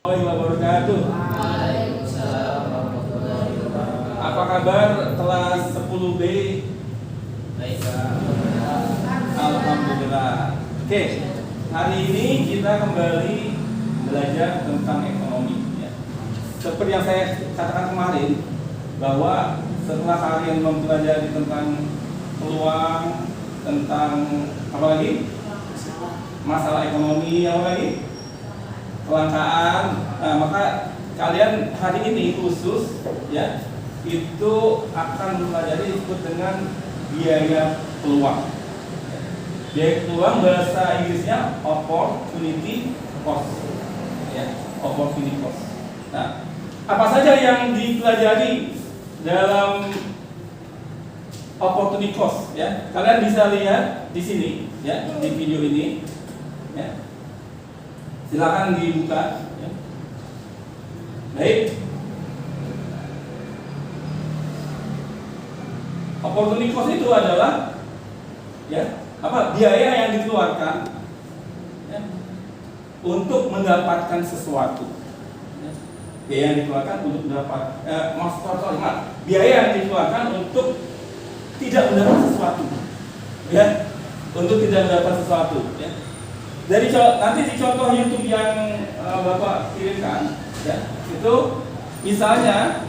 Wabarakatuh. Apa kabar kelas 10B? Baik. Alhamdulillah. Oke, hari ini kita kembali belajar tentang ekonomi ya. Seperti yang saya katakan kemarin, bahwa setelah kalian mempelajari tentang peluang, tentang apa lagi? Masalah ekonomi, apa lagi? Kelangkaan. Nah, maka kalian hari ini khusus ya itu akan mempelajari disebut dengan biaya peluang. Biaya peluang bahasa Inggrisnya opportunity cost. Ya, opportunity cost. Nah, apa saja yang dipelajari dalam opportunity cost ya? Kalian bisa lihat di sini ya, di video ini ya. Silakan dibuka ya. Baik. Opportunity cost itu adalah ya, apa? Biaya yang dikeluarkan ya, untuk mendapatkan sesuatu. Ya. Biaya yang dikeluarkan untuk mendapat biaya yang dikeluarkan untuk tidak mendapat sesuatu. Ya. Untuk tidak mendapat sesuatu ya. Dari nanti di contoh YouTube yang Bapak kirimkan, ya, itu misalnya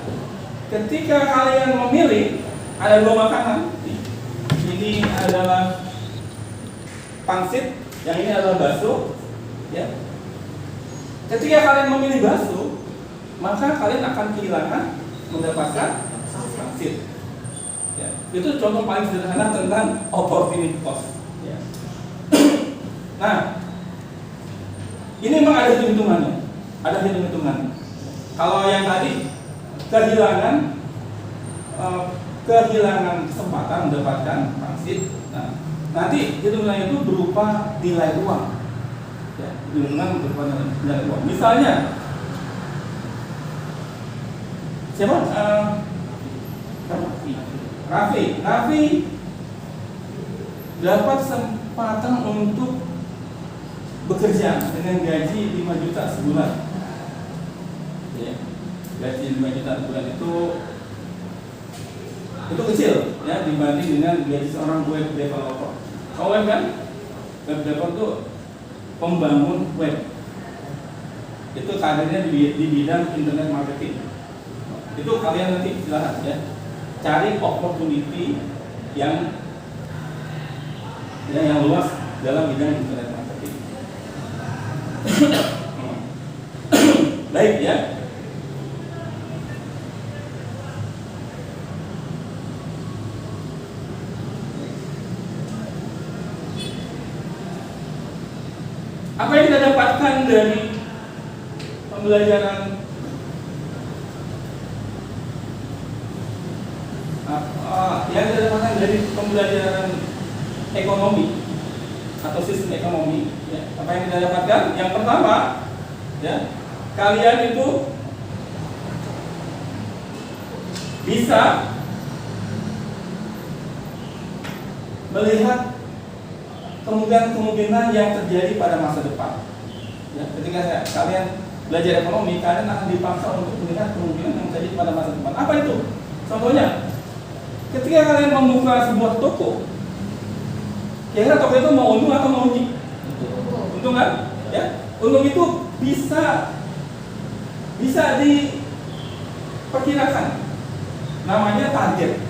ketika kalian memilih ada dua makanan, ini adalah pangsit, yang ini adalah bakso, ya. Ketika kalian memilih bakso, maka kalian akan kehilangan mendapatkan pangsit. Ya. Itu contoh paling sederhana tentang opportunity cost. Ya. Nah. Ini memang ada hitung-hitungannya. Ada hitung-hitungannya. Kalau yang tadi kehilangan kesempatan mendapatkan pangsit. Nah, nanti hitungannya itu berupa nilai uang. Ya, hitungan berupa nilai uang. Misalnya, siapa? Raffi dapat kesempatan untuk bekerja dengan gaji 5 juta sebulan. Ya. Gaji 5 juta sebulan itu kecil ya dibanding dengan gaji seorang web developer. Kalau web kan? Web developer itu pembangun web. Itu karirnya di bidang internet marketing. Itu kalian nanti silahkan ya. Cari opportunity yang luas dalam bidang internet marketing. Baik ya. Apa yang kita dapatkan dari pembelajaran ekonomi atau sistem ekonomi ya. Apa yang kita dapatkan? Yang pertama ya, kalian itu bisa melihat kemungkinan yang terjadi pada masa depan ya. Ketika kalian belajar ekonomi, kalian akan dipaksa untuk melihat kemungkinan yang terjadi pada masa depan. Apa itu? Contohnya, ketika kalian membuka sebuah toko, kira-kira toko itu mau untung atau mau rugi? Untung kan? Ya, untung itu bisa diperkirakan. Namanya target.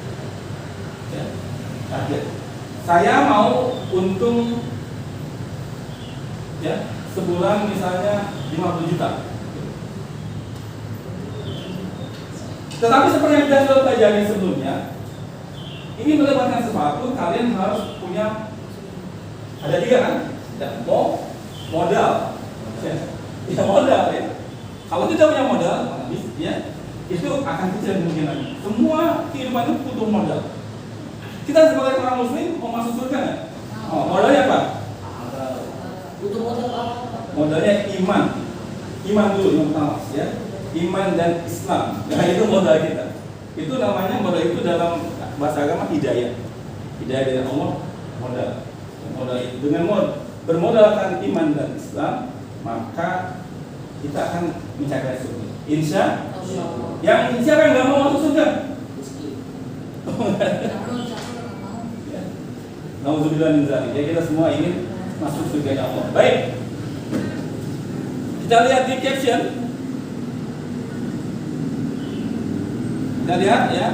Ya, target. Saya mau untung ya sebulan misalnya 50 juta. Tetapi seperti yang kita sudah pelajari sebelumnya, ini mendapatkan sesuatu kalian harus punya ada 3 kan? Ya, modal. Ya, modal ya. Kalau tidak punya modal, ya, itu akan kecil kemungkinan. Semua kehidupan itu butuh modal. Kita sebagai orang muslim mau masuk surga nggak? Modalnya apa? Butuh modal apa? Modalnya iman. Iman dulu yang pertama ya. Iman dan Islam. Nah, itu modal kita. Itu namanya modal itu dalam bahasa agama hidayah. Hidayah dari Allah modal. Modal itu dengan bermodalkan iman dan Islam, maka kita akan mencapai surga. Insya yang siapa yang nggak mau masuk surga? Nauzubillah min dzalik. Ya, kita semua ingin masuk surga Allah. Baik. Kita lihat di caption. Kita lihat ya.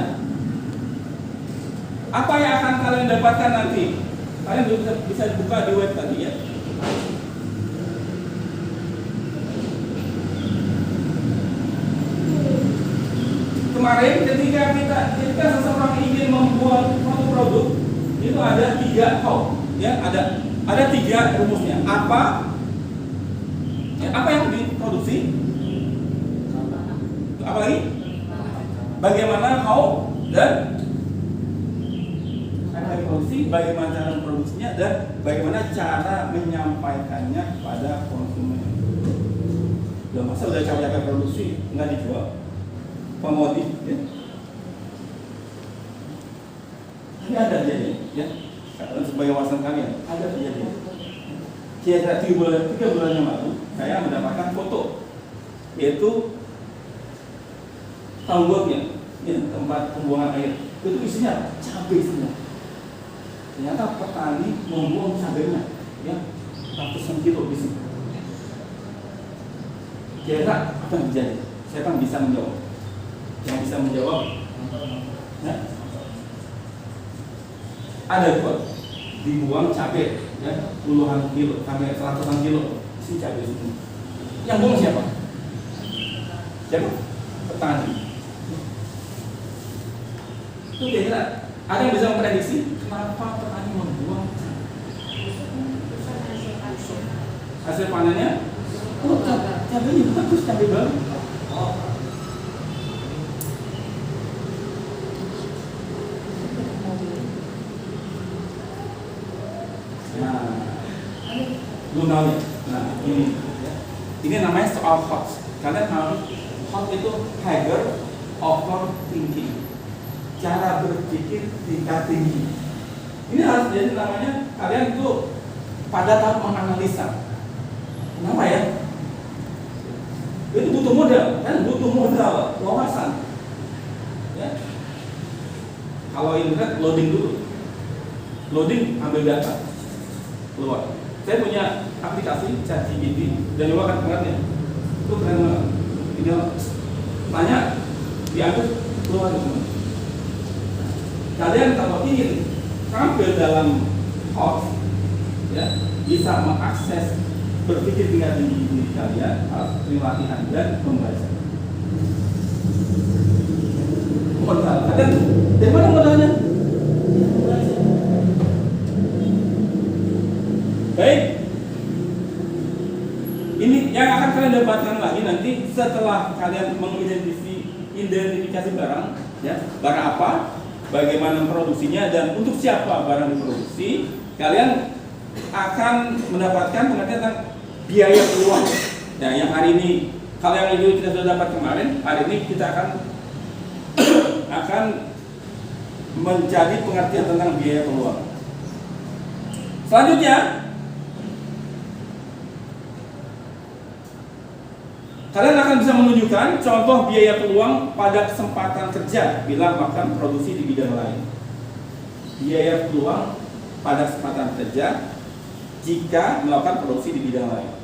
Apa yang akan kalian dapatkan nanti? Kalian bisa buka di web tadi ya. Kemarin ketika seseorang ingin membuat suatu produk, itu ada 3 how, ya, ada 3 rumusnya. Apa yang diproduksi? Apa lagi? Bagaimana how dan apa yang diproduksi, bagaimana cara memproduksinya, dan bagaimana cara menyampaikannya kepada konsumen. Udah masa udah capek-capek produksi nggak dijual? Pemodif, ya. Ini ada jadi, ya. Sebagai wawasan kalian, ada terjadi. Kira-kira 3 bulan yang lalu, saya mendapatkan foto, yaitu tanggulnya, ya, tempat pembuangan air. Itu isinya cabai semua. Ternyata petani membuang cabainya, ya, ratusan kilo di sini. Kira-kira apa yang terjadi? Siapa yang bisa menjawab? Yang bisa menjawab, ya? Ada 2 dibuang cabai, ya, puluhan kilo sampai 100-an kilo isi cabai semua. Yang buang siapa? Siapa? Petani. Itu kira-kira ada yang bisa memprediksi kenapa petani membuang cabai? Hasil panennya? Oh, cabainya bagus, cabai baru. Lunalnya. Nah, ini namanya soal hot. Kalian harus hot itu higher overthinking. Cara berpikir tingkat tinggi. Ini harus jadi namanya kalian itu pada tahap menganalisa. Kenapa ya? Itu butuh modal, kan? Butuh modal, wawasan. Ya. Kalau internet loading dulu. Loading, ambil data. Keluar. Saya punya aplikasi ChatGPT dan juga kan pengertian itu keren banget. Tinggal tanya, diambil, keluar semua. Kalian kalau ingin tampil dalam host, ya, bisa mengakses berpikir tingkat tinggi diri kalian, harus latihan dan membaca. Modal, kalian dari mana modalnya? Baik, ini yang akan kalian dapatkan lagi nanti setelah kalian mengidentifikasi barang, ya, barang apa, bagaimana memproduksinya dan untuk siapa barang diproduksi. Kalian akan mendapatkan pengertian tentang biaya peluang. Nah, yang hari ini, kalau yang itu kita sudah dapat kemarin, hari ini kita akan menjadi pengertian tentang biaya peluang. Selanjutnya, kalian akan bisa menunjukkan contoh biaya peluang pada kesempatan kerja bila melakukan produksi di bidang lain. Biaya peluang pada kesempatan kerja jika melakukan produksi di bidang lain.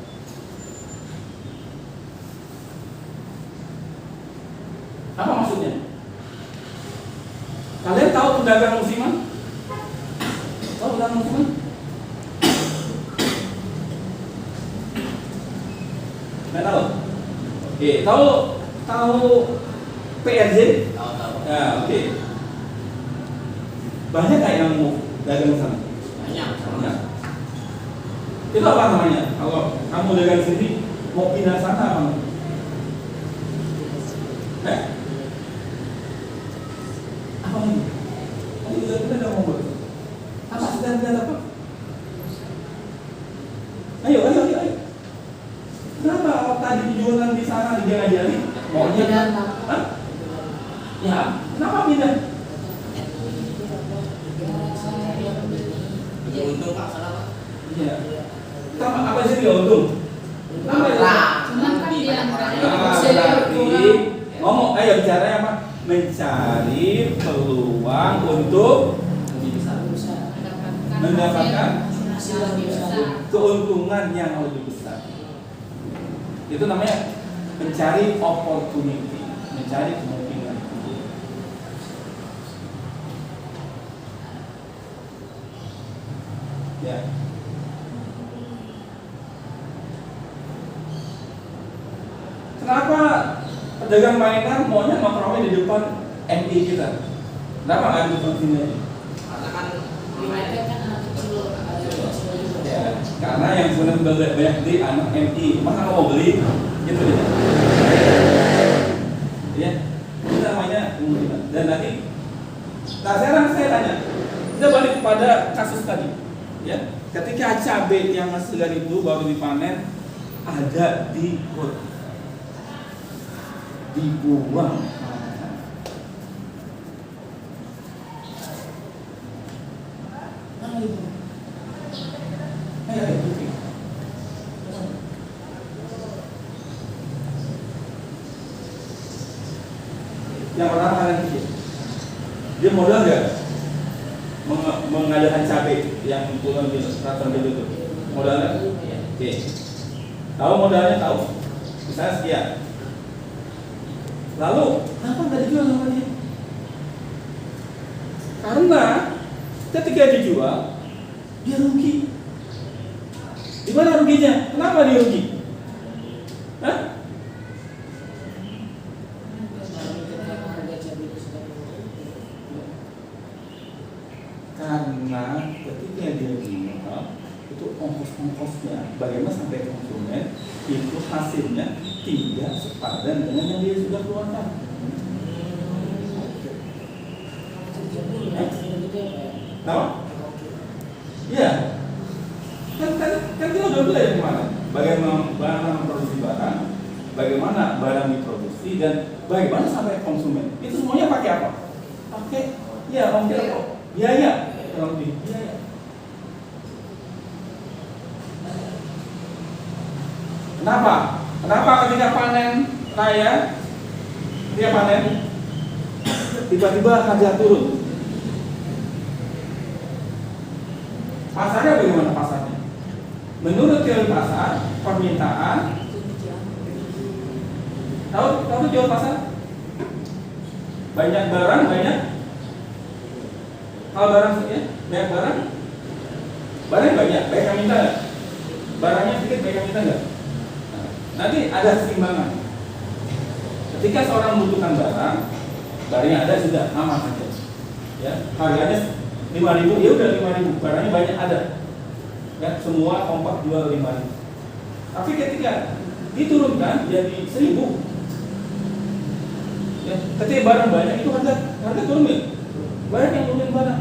Apa maksudnya? Kalian tahu pedagang musiman? Tahu pedagang musiman? Nggak tahu? Oke, tahu PRJ? Tahu. Nah, oke. Banyak nggak yang mau dagang sana? Banyak. Itu apa namanya? Kalau kamu dagang sendiri mau pindah sana apa? Apa ini? Tadi kita ngomong. Apa sedang apa? Ayo. Kenapa tadi jualan di sana diajari? Maunya hah? Ya, kenapa pindah? Untung Pak, salah Pak. Iya. Apa sih dia untung? Kenapa ya? Cuman kan dia berarti ngomong, ayo bicara apa? Mencari peluang untuk mendapatkan keuntungan yang lebih besar. Itu namanya mencari opportunity, mencari kemungkinan. Ya. Kenapa pedagang mainan maunya nongkrongnya di depan MI kita? Kenapa nggak di depan sini aja? Karena kan Ya, karena yang sebenarnya banyak beli anak MI, masa nggak mau beli? Gitu ya. Ya, itu namanya kemungkinan. Dan nanti, nah sekarang saya tanya, kita balik kepada kasus tadi. Ya, ketika cabai yang segar itu baru dipanen, ada di got, dibuang. Yang pertama kalian pikir, dia modal nggak mengadakan cabai yang puluhan ratusan juta itu? Modal nggak? Oke. Tahu modalnya, tahu? Misalnya sekian. Lalu kenapa nggak dijual sama dia? Karena ketika dijual dia rugi. Di mana ruginya? Kenapa dia rugi? Hah? Karena ketika dia jual itu ongkos-ongkosnya bagaimana sampai konsumen itu hasilnya tidak sepadan dengan yang dia sudah keluarkan. Tahu? Iya. Kan kita udah belajar kemarin bagaimana memproduksi barang, bagaimana barang diproduksi, dan bagaimana sampai konsumen. Itu semuanya pakai apa? Pakai ya ongkos, biaya, kalau lebih biaya. Kenapa? Kenapa ketika panen raya, ketika panen tiba-tiba harga turun? Pasarnya bagaimana pasarnya? Menurut teori pasar, permintaan tahu jual pasar? Banyak barang, banyak. Kalau barang ya, banyak barang banyak yang minta nggak? Barangnya sedikit, banyak yang minta nggak? Nanti ada keseimbangan. Ketika seorang membutuhkan barang, barangnya ada sudah aman saja. Ya, harganya 5.000, ya udah 5.000, barangnya banyak ada. Ya, semua kompak jual 5.000. Tapi ketika diturunkan jadi 1.000, ya, ketika barang banyak itu harga turun ya. Banyak yang turunin barang.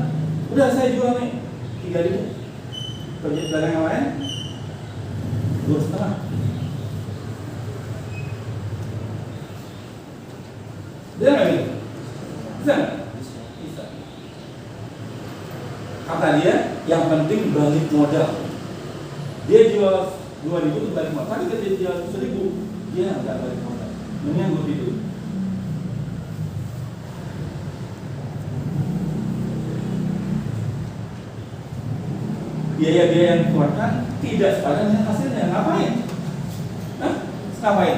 Udah saya jual nih 3.000. Pedagang yang lain 2,5. Bisa nggak gitu? Bisa nggak? Bisa. Kata dia, yang penting balik modal. Dia jual 2.000 itu balik modal. Tapi ketika dia jual 1.000, dia nggak balik modal. Mendingan gue tidur. Biaya-biaya yang dikeluarkan tidak sepadan dengan hasilnya. Ngapain? Hah? Ngapain?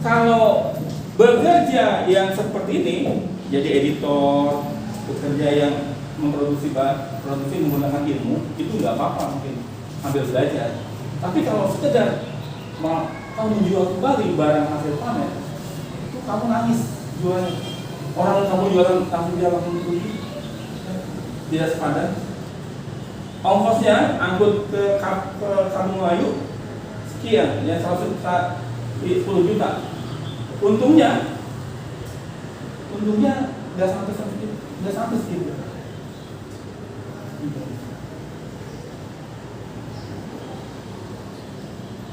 Kalau bekerja yang seperti ini, jadi editor, bekerja yang memproduksi menggunakan ilmu, itu nggak apa-apa mungkin ambil belajar. Tapi kalau sekedar kamu menjual kembali barang hasil panen, itu kamu nangis jualnya. Orang kamu jualan langsung dia langsung rugi, tidak sepadan. Ongkosnya angkut ke Kampung Melayu sekian, ya 10 juta. Untungnya nggak sampai segitu.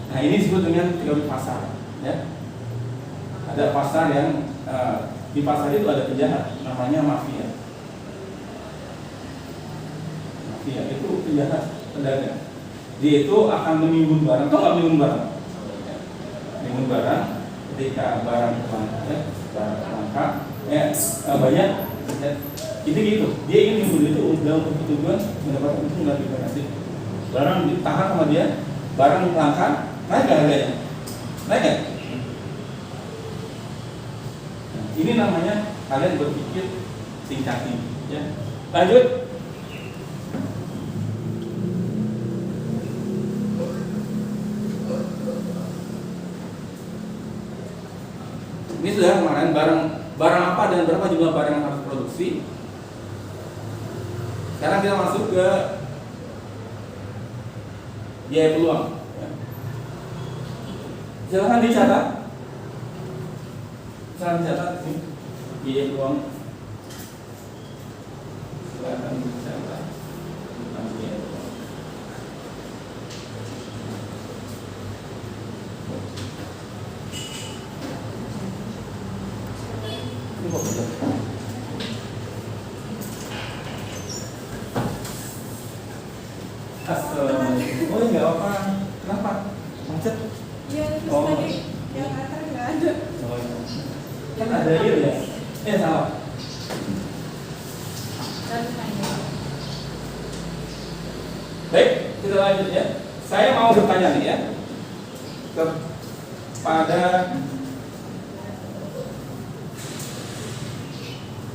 Nah ini disebut dengan teori pasar, ya. Ada pasar yang di pasar itu ada penjahat, namanya mafia. Mafia itu penjahat pedagang. Dia itu akan menimbun barang, atau nggak menimbun barang? dengan barang ketika barang langka banyak ya, itu gitu dia ingin nimbun itu dalam tujuan mendapatkan untung dari investasi barang ditahan sama dia barang langka naik nggak harganya naik nggak nah, ini namanya kalian berpikir tingkat tinggi ya lanjut. Ini sudah kemarin barang apa dan berapa jumlah barang yang harus produksi. Sekarang kita masuk ke biaya peluang. Ya. Silahkan dicatat. Silahkan dicatat biaya peluang. Silahkan dicatat tentang biaya peluang. Assalamualaikum. Oh enggak apa. Kenapa? Macet? Iya, terus Oh. tadi yang atas nggak ada. Oh, iya. Kan ada ya? Salah. Lalu tanya. Baik, kita lanjut ya. Saya mau bertanya nih ya kepada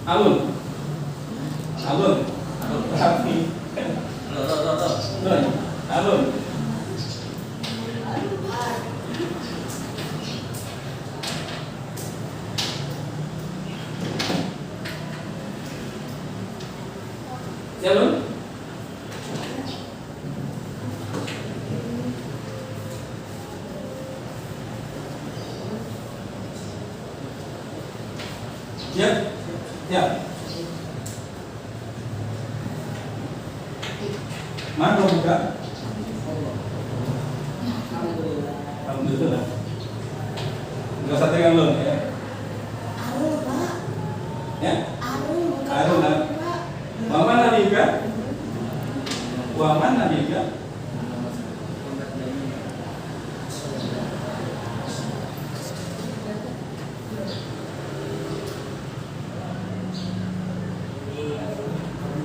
Alun. Tapi Alun. Alun. Ya. Ya. Mana mau buka? Alhamdulillah. Enggak usah tegang lo ya. Arul, Pak. Ya. Arul, Arul, Pak. Waman nabika. Waman nabika.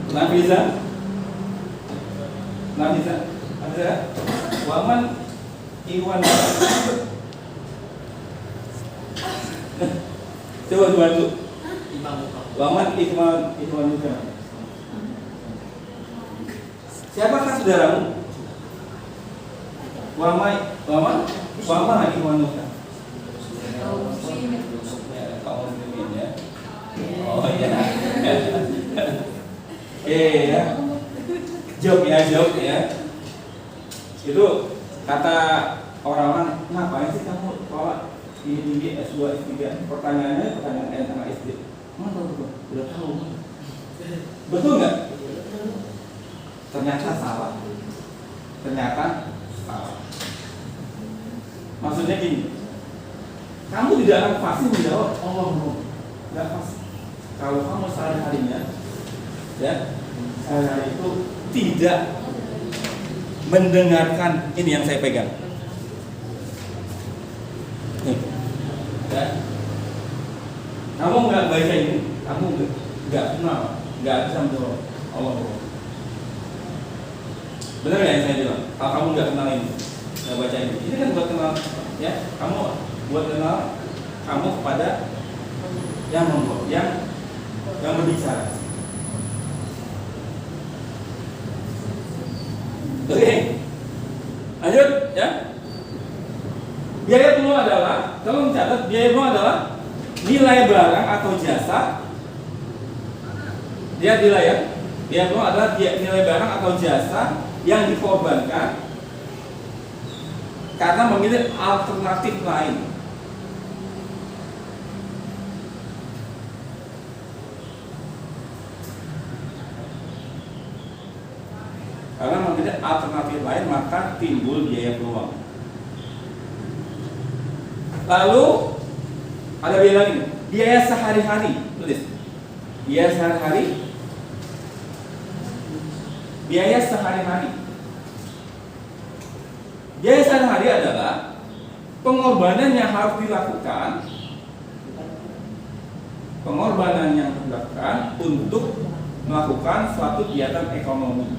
Nafisa. Ada Waman Iwan. Coba bantu. Waman Iwan juga. Siapakah saudaramu? Waman Iwan juga. Ya, kaum muslimin ya. Oh iya. Ya. Jawab ya. Itu kata orang-orang, ngapain sih kamu sekolah tinggi S2 S3? Pertanyaannya pertanyaan anak SD. Mana tahu? Udah tahu. Betul nggak? Ternyata salah. Maksudnya gini, kamu tidak akan pasti menjawab Allah no. Tidak pasti. Kalau kamu sehari-harinya, ya, sehari-hari itu tidak mendengarkan ini yang saya pegang. Nih. Ya. Kamu nggak baca ini, kamu nggak kenal, nggak bisa menjawab Allah. Benar ya yang saya bilang? Kalau kamu nggak kenal ini, nggak baca ini kan buat kenal, ya. Kamu buat kenal kamu kepada yang membuat, yang berbicara. Oke, lanjut ya. Biaya peluang adalah, kalau mencatat biaya peluang adalah nilai barang atau jasa. Lihat nilai ya. Biaya peluang adalah nilai barang atau jasa yang dikorbankan karena memilih alternatif lain. Karena memilih alternatif lain maka timbul biaya peluang. Lalu ada biaya lagi, biaya sehari-hari. Tulis. Biaya sehari-hari. Biaya sehari-hari. Biaya sehari-hari adalah pengorbanan yang harus dilakukan, untuk melakukan suatu kegiatan ekonomi.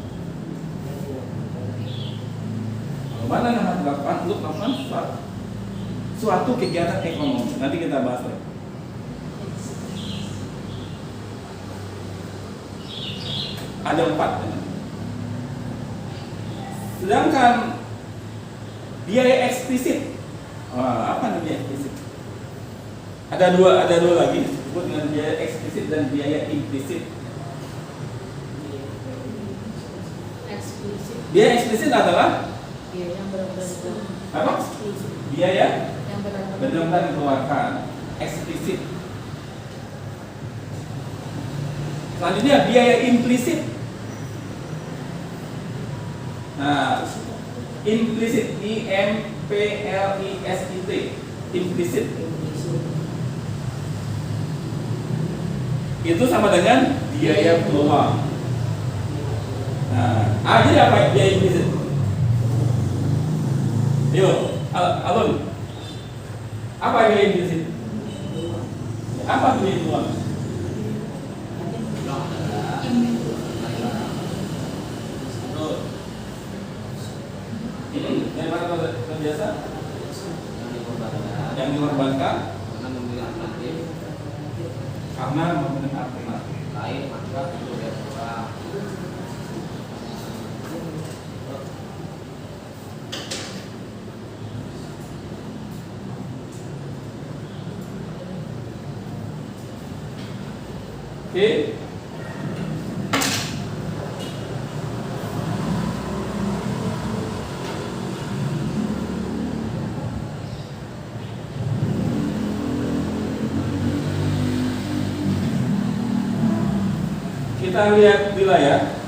Pengorbanan yang harus dilakukan untuk melakukan suatu kegiatan ekonomi. Nanti kita bahas lagi. Ada 4. Sedangkan biaya eksplisit, apa namanya eksplisit? Ada dua lagi disebut dengan biaya eksplisit dan biaya implisit. Eksplisit. Biaya eksplisit adalah Biaya yang benar-benar apa? eksplisit. Biaya Yang benar-benar dikeluarkan, eksplisit. Selanjutnya biaya implisit. Nah, implisit, IMPLISIT, implisit. Itu sama dengan biaya peluang. Nah, jadi apa biaya implisit? Yuk, Alun. Apa biaya implisit? Apa biaya peluang? Dari mana biasa? Yang dikorbankan karena memberikan alternatif lain maka itu biar kurang. Oke. Kita lihat di layar.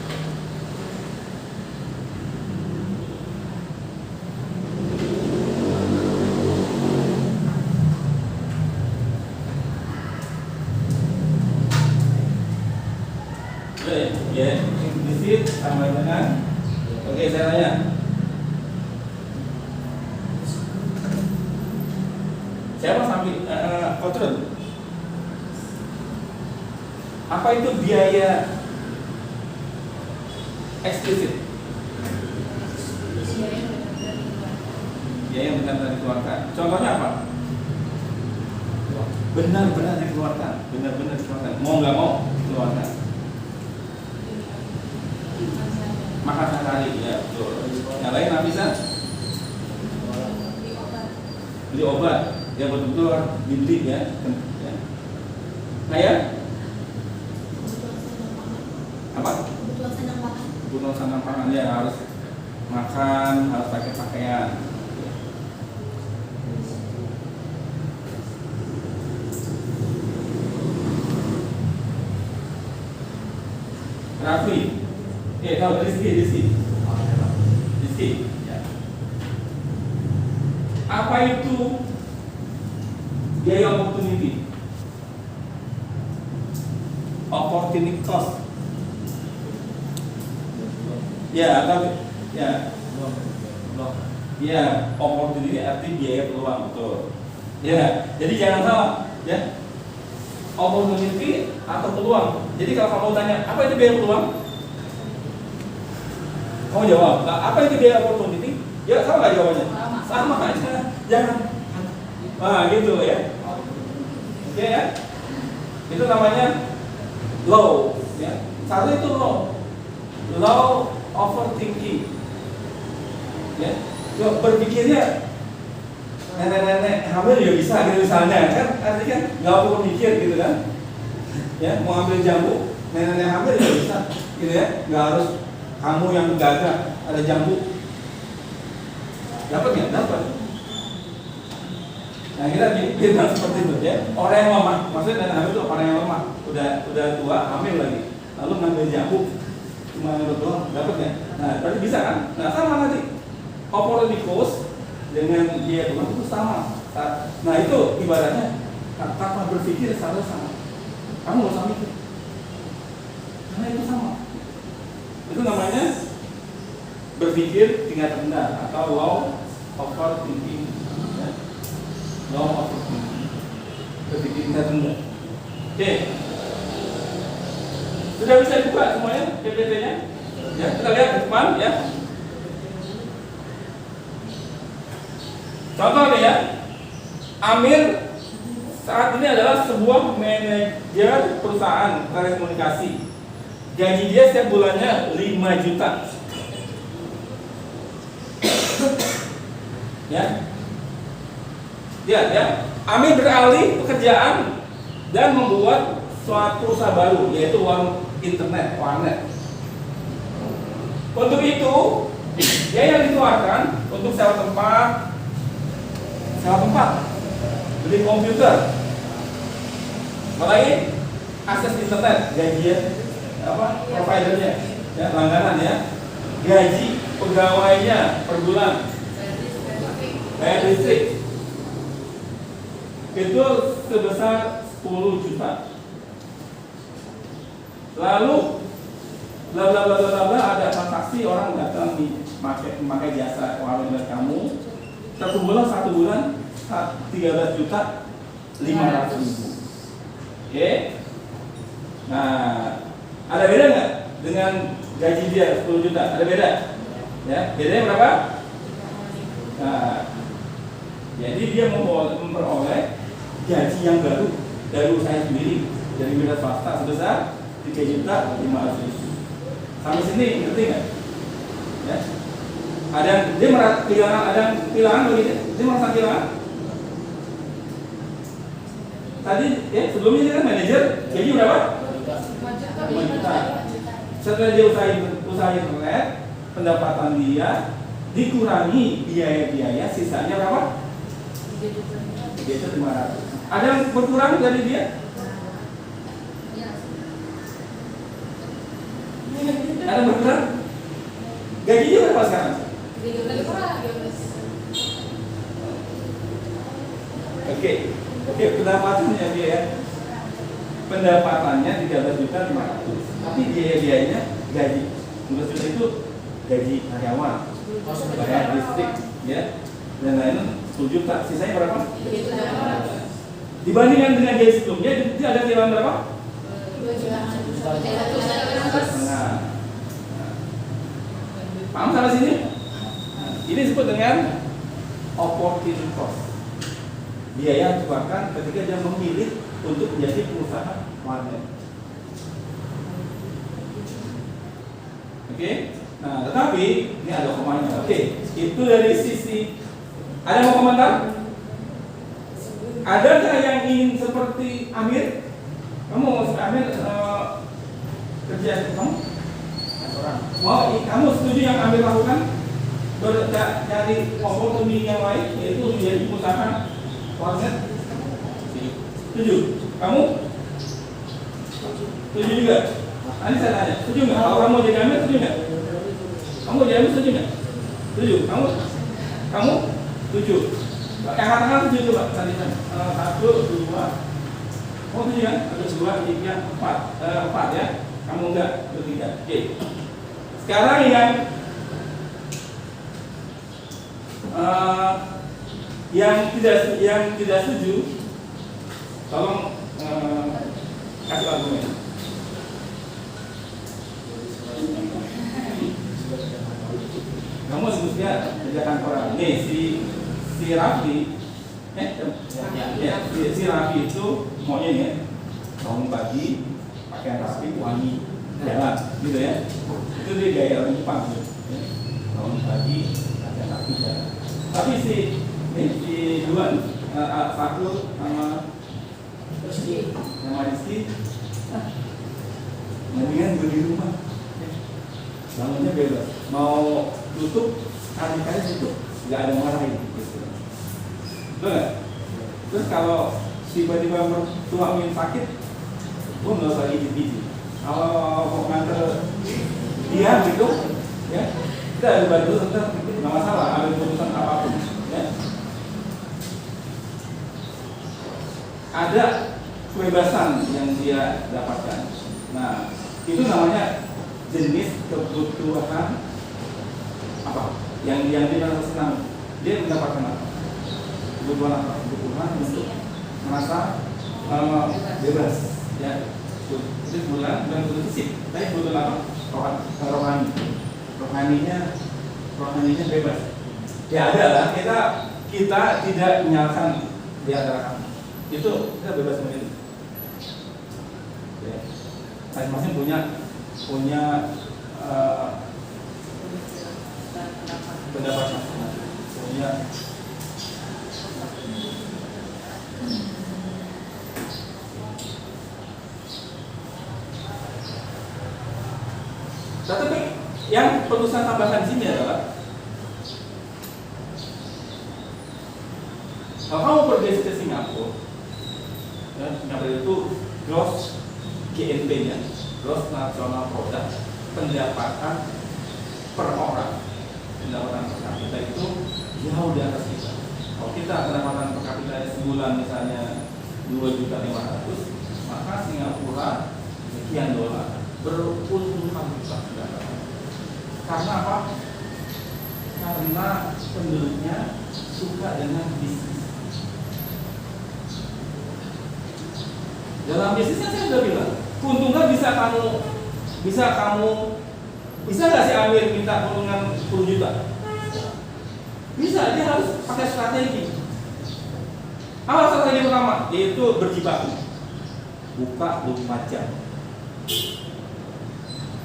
Ya, implisit sama dengan. Oke, saya tanya. Siapa sambil kontrol? Apa itu biaya eksplisit? Biaya yang benar-benar dikeluarkan. Contohnya apa? Benar-benar dikeluarkan, mau nggak mau dikeluarkan. Makan sehari, ya betul. Yang lain nggak bisa. Beli obat, ya betul-betul dibeli ya. Nah ya. Apa? Kebutuhan sandang pangan ya, harus makan, harus pakai pakaian. Raffi, tahu Rizky. Ya. Apa itu biaya opportunity? Opportunity cost. Ya, atau ya, opportunity arti biaya peluang, betul. Ya, jadi jangan salah, ya. Opportunity atau peluang. Jadi kalau kamu tanya apa itu biaya peluang, kamu jawab, apa itu biaya opportunity? Ya sama nggak jawabannya? Sama aja, jangan. Nah, gitu ya. Oke ya. Itu namanya low, ya. Satu itu low overthinking, ya. Berpikirnya nenek-nenek hamil ya bisa gitu misalnya kan, artinya kan nggak perlu mikir gitu kan, ya. Mau ambil jambu nenek-nenek hamil ya bisa gitu ya, nggak harus kamu yang gagah ada jambu, dapat nggak? Dapat. Nah kita seperti itu ya, orang yang lemah, maksudnya nenek hamil itu orang yang lemah, udah tua hamil lagi, lalu ngambil jambu cuma doang, dapat nggak? Nah berarti bisa kan? Nah sama nanti opportunity cost dengan biaya peluang itu sama. Nah itu ibaratnya tanpa berpikir sama. Kamu nggak usah mikir, karena itu sama. Itu namanya berpikir tingkat rendah atau low overthinking. Ya. no opportunity ketika kita tunda. Oke, sudah bisa dibuka semuanya PPT-nya? Ya, kita lihat ke depan ya. Contoh nih ya, Amir saat ini adalah sebuah manajer perusahaan telekomunikasi. Gaji dia setiap bulannya 5 juta. Ya. Amir beralih pekerjaan dan membuat suatu usaha baru, yaitu warung internet, warnet. Untuk itu, dia yang dikeluarkan untuk sewa tempat, beli komputer, apalagi akses internet, gajian providernya, ya, langganan ya, gaji pegawainya per bulan, bayar listrik itu sebesar 10 juta. Lalu bla bla bla bla bla, ada transaksi orang datang memakai jasa warung kamu, terkumpullah 1 bulan 13 juta 500 ribu. Oke. Nah, ada beda nggak dengan gaji dia 10 juta? Ada beda? Ya, bedanya berapa? Nah, jadi dia memperoleh gaji yang baru dari usaha sendiri, dari wira swasta sebesar 3 juta 500 ribu. Sampai sini ngerti nggak? Ya. Ada yang dia merasa kehilangan, ada yang kehilangan begitu? Dia merasa kehilangan? Tadi ya sebelumnya dia kan manajer, gaji berapa? 5 juta. Setelah dia usaha internet, pendapatan dia dikurangi biaya-biaya, sisanya berapa? 3 juta 500. Ada yang berkurang dari dia? Ada yang berkurang? Gajinya berapa sekarang? Oke, pendapatannya dia ya. Pendapatannya 13 juta 500. Tapi biaya-biayanya gaji 15 juta itu gaji karyawan, bayar listrik, ya, dan lain-lain 10 juta. Sisanya berapa? Dibandingkan dengan gaji sebelumnya, dia ada kehilangan berapa? 2 juta. Nah, paham sampai sini? Ini disebut dengan opportunity cost. Biaya yang dikeluarkan ketika dia memilih untuk menjadi pengusaha warnet. Oke, nah tetapi ini ada komanya. Oke, itu dari sisi. Ada mau komentar? Adakah yang ingin seperti Amir? Kamu mau seperti Amir kerja kamu? Kamu setuju yang Amir lakukan? Dari oportunity yang lain, yaitu menjadi pengusaha warnet? Setuju? Kamu? Setuju juga? Nanti saya tanya, setuju nggak? Kalau kamu jadi Amir, setuju nggak? Kamu jadi Amir, setuju nggak? Setuju? Kamu? Setuju? Katakan setuju coba tadi kan? 1, 2. Oh setuju kan? 1, 2, 3, 4 ya? Kamu enggak? 3. Oke. Sekarang yang tidak setuju, tolong kasih argumen. Kamu sebutnya kerjakan orang. Nih si Raffi, si Raffi itu maunya ya, bangun pagi, pakaian rapi, wangi, jalan, gitu ya. Itu dia gaya orang Jepang gitu. Bangun pagi, pakaian rapi, jalan. Tapi si Duan, Fakrul sama Rizky, mendingan gue di rumah. Bangunnya bebas, mau tutup, kali-kali tutup, nggak ada marahin gitu. Betul nggak? Terus kalau tiba-tiba mertua ingin sakit, gue nggak usah izin. Kalau mau nganter dia gitu, ya kita ada bantu sebentar, nggak masalah, ambil keputusan apapun. Ya. Ada kebebasan yang dia dapatkan. Nah, itu namanya jenis kebutuhan apa? Yang dia merasa senang, dia mendapatkan apa? Kebutuhan apa? Kebutuhan kebutuhan untuk merasa bebas, ya. Itu kebutuhan bukan kebutuhan fisik, tapi kebutuhan apa? Rohaninya bebas. Ya ada lah, kita tidak menyalahkan di antara kami. Itu kita bebas memilih. Ya. Masing-masing punya pendapat masing-masing, punya tetapi yang perlu saya tambahkan di sini adalah kalau kamu pergi ke Singapura, ya, Singapura itu gross GNP-nya, gross national product, pendapatan per orang, pendapatan per kapita itu jauh di atas kita. Kalau kita pendapatan per kapita sebulan misalnya 2.500.000, maka Singapura sekian dolar, berpuluhan juta pendapatan. Karena apa? Karena penduduknya suka dengan bisnis. Dalam bisnisnya saya sudah bilang, keuntungan bisa nggak si Amir minta keuntungan 10 juta? Bisa, dia harus pakai strategi. Apa strategi pertama? Yaitu berjibaku, buka 24 jam,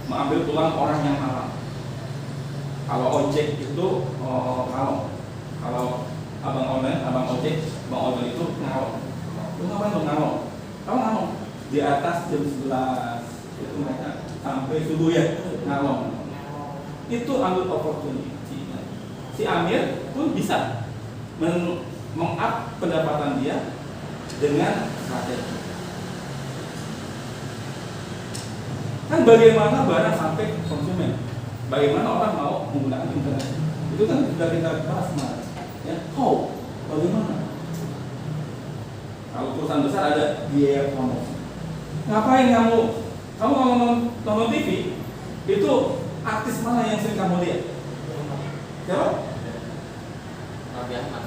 mengambil peluang orang yang malam. Kalau ojek itu kalau abang online, abang ojek, abang ojek itu ngalong. Lu ngapain lu ngalong? Kamu ngalong di atas jam 11 itu mereka sampai subuh ya ngalong. Itu ambil opportunity. Si Amir pun bisa meng-up pendapatan dia dengan strategi. Kan bagaimana barang sampai ke konsumen? Bagaimana orang mau menggunakan internet? Itu kan sudah kita bahas kemarin. Ya, bagaimana? Kalau perusahaan besar ada biaya promosi. Ngapain kamu nonton TV? Itu artis mana yang sering kamu lihat? Siapa? Raffi Ahmad.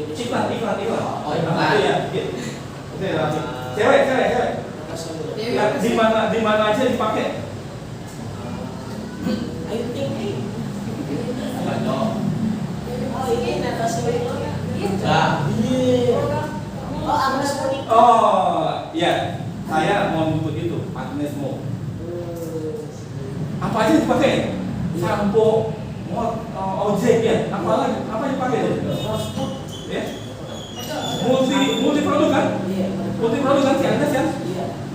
Iklan. Oh, iklan. Iya. Oke, cewek. Ya, di mana aja dipakai? Ayo tinggi. Banyak. Oh ini Natasha Wilona. Enggak. Oh Agnes Monica. Oh, ya. Saya mau menyebut itu Agnes Mo. Apa aja dipakai? Sampo, ojek ya. Apa dipakai itu? Ya. Multi produk kan? Multi produk kan si Agnes ya?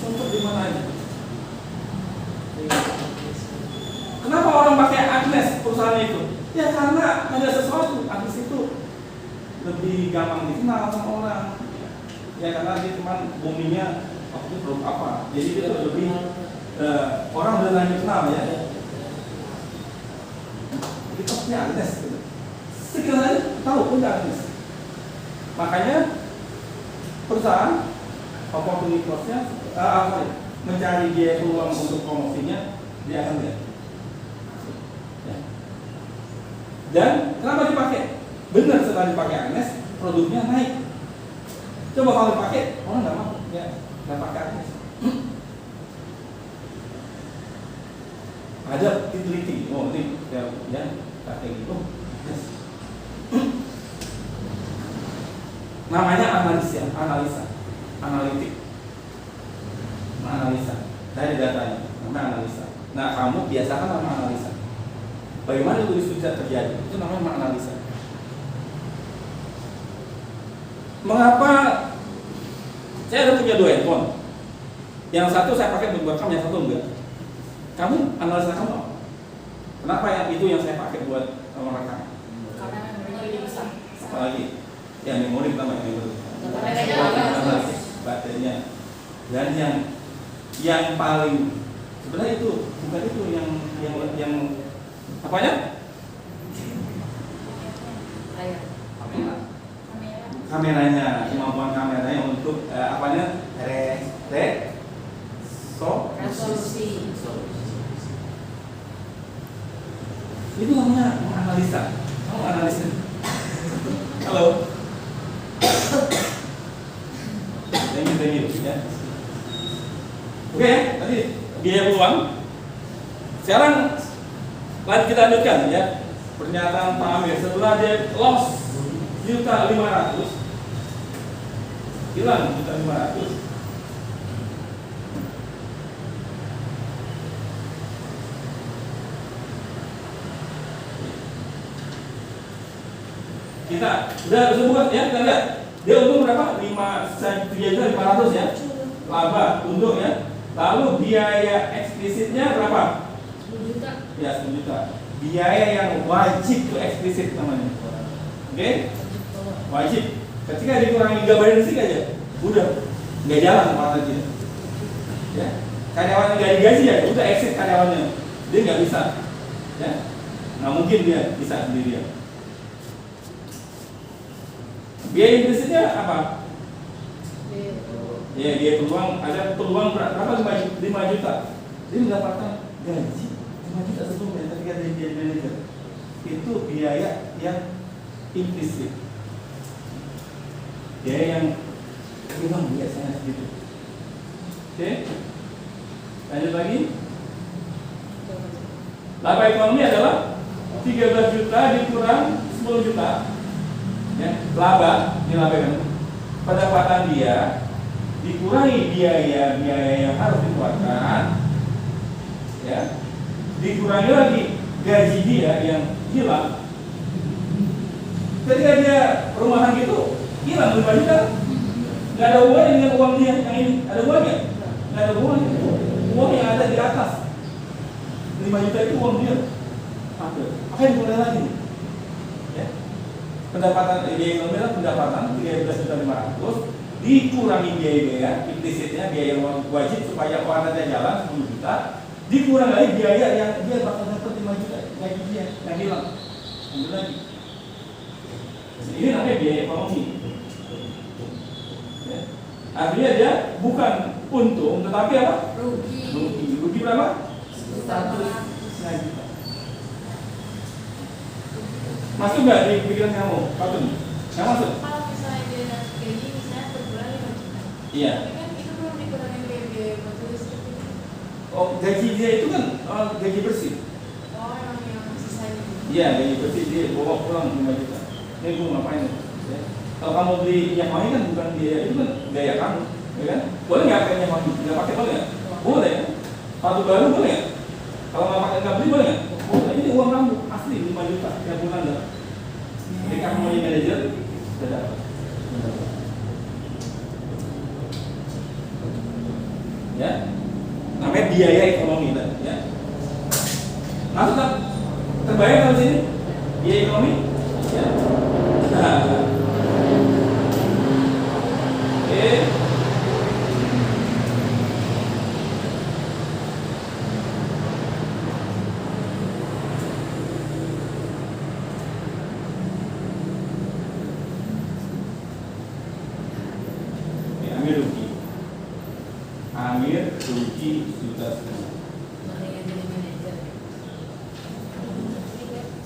Contoh di mana aja? Kenapa orang pakai Agnes perusahaan itu? Ya karena ada sesuatu. Agnes itu lebih gampang dikenal sama orang. Ya karena dia cuma buminya waktu itu produk apa. Jadi dia lebih orang udah lanjut kenal ya. Kita punya Agnes gitu. Sekiranya tahu punya Agnes. Makanya perusahaan opportunity cost-nya mencari dia peluang untuk promosinya dia akan lihat. Ya. Dan kenapa dipakai? Benar setelah dipakai Agnes, produknya naik. Coba kalau dipakai, orang nggak mau, ya nggak pakai Agnes. Ada diteliti, ini ya pakai gitu. Yes. Namanya analitik. Dari datanya, namanya analisa. Nah, kamu biasakan nama analisa. Bagaimana itu bisa terjadi? Itu namanya analisa. Mengapa saya ada punya 2 handphone? Yang satu saya pakai untuk rekam, yang satu enggak. Kamu analisa kamu apa? Kenapa yang itu yang saya pakai buat merekam? Karena memori besar. Apalagi? Ya memori pertama memori. Baterainya. Dan yang paling sebenarnya itu bukan itu yang apanya? Kameranya, kemampuan kameranya untuk apanya? Resolusi. Itu namanya menganalisa. Kamu analisa. Halo. Oke ya, tadi biaya peluang. Sekarang kita lanjutkan ya. Pernyataan Pak Amir setelah dia loss 1.500.000, hilang 1.500.000. Kita udah sebut ya, kita lihat dia untung berapa? 3.500 ya, laba untung ya. Lalu biaya eksplisitnya berapa? 10 juta. Ya 10 juta. Biaya yang wajib itu eksplisit namanya. Oke? Wajib. Ketika dikurangi gambaran listrik aja, udah nggak jalan malah dia. Ya, karyawan nggak digaji ya, udah exit karyawannya, dia nggak bisa. Ya, nggak mungkin dia bisa sendirian. Biaya implisitnya apa? Ya, biaya peluang, ada peluang berapa? 5 juta. Dia mendapatkan gaji 5 juta sebelumnya ketika dia jadi manajer. Itu biaya yang implisit. Biaya yang memang biasanya segitu. Oke? Lanjut lagi. Laba ekonomi adalah 13 juta dikurang 10 juta. Ya, laba, ini laba kan. Pendapatan dia dikurangi biaya yang harus dikeluarkan, ya, dikurangi lagi gaji dia yang hilang. Ketika dia perumahan gitu hilang 5 juta, nggak ada hubungannya dengan uang dia yang ini. Ada hubungannya? Nggak ada hubungannya. Uang yang ada di atas 5 juta itu uang dia. Makanya dimulai lagi. Ya. Pendapatan biaya ekonomi adalah pendapatan 13.500.000 dikurangi biaya implisitnya, biaya yang wajib supaya OAN-nya jalan 10 juta, dikurangi lagi biaya yang dia bakal dapat 5 juta gaji dia yang hilang. Ambil lagi. Ini namanya biaya ekonomi. Ya. Artinya dia bukan untung, tetapi apa? Rugi. Rugi berapa? 1,5 juta. Masuk nggak di pikiran kamu? Patut? Nggak masuk? Kalau misalnya dia gaji misalnya per bulan 5 juta. Iya. Tapi kan itu belum dikurangi biaya buat listrik. Oh, gaji dia itu kan gaji bersih. Oh, emang yang sisanya. Iya, gaji bersih dia bawa pulang 5 juta. Ini gue ngapain? Ya. Kalau kamu beli minyak wangi kan bukan biaya, itu kan biaya kamu, ya kan? Boleh nggak pakai minyak wangi? Nggak pakai boleh nggak? Boleh. Sepatu baru boleh nggak? Kalau nggak pakai nggak beli boleh nggak? Boleh. Ini uang kamu asli 5 juta tiap bulan dah. Ketika kamu jadi manajer, sudah dapat. Ya, namanya biaya ekonomi kan? Ya. Masuk tak? Terbayang kalau sini biaya ekonomi? Ya. Nah. Oke. Amir rugi. Amir rugi juta setengah. Mana yang jadi manajer?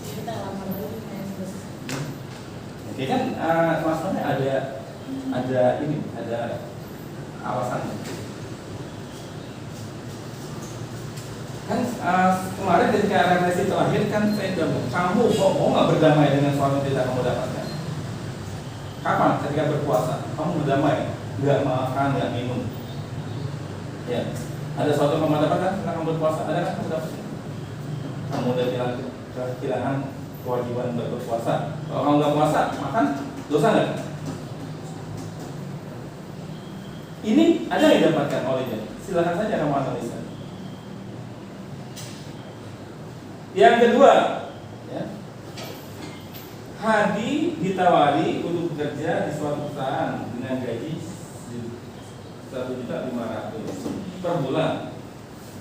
Kita lama dulu manajer. Oke kan, maksudnya ada ini, ada alasan. Kan kemarin ketika referensi terakhir kan saya bilang, kamu kok mau nggak berdamai dengan suami tidak kamu dapatkan? Kapan? Ketika berpuasa, kamu berdamai, nggak makan, nggak minum. Ya, ada suatu kamu dapatkan setelah kamu berpuasa, ada kan kamu dapatkan? Kamu udah kehilangan kewajiban untuk berpuasa. Kalau kamu nggak puasa, makan dosa nggak? Ini ada yang didapatkan olehnya. Silakan saja kamu analisa. Yang kedua, ya, Hadi ditawari untuk bekerja di suatu perusahaan dengan gaji 1.500.000 per bulan.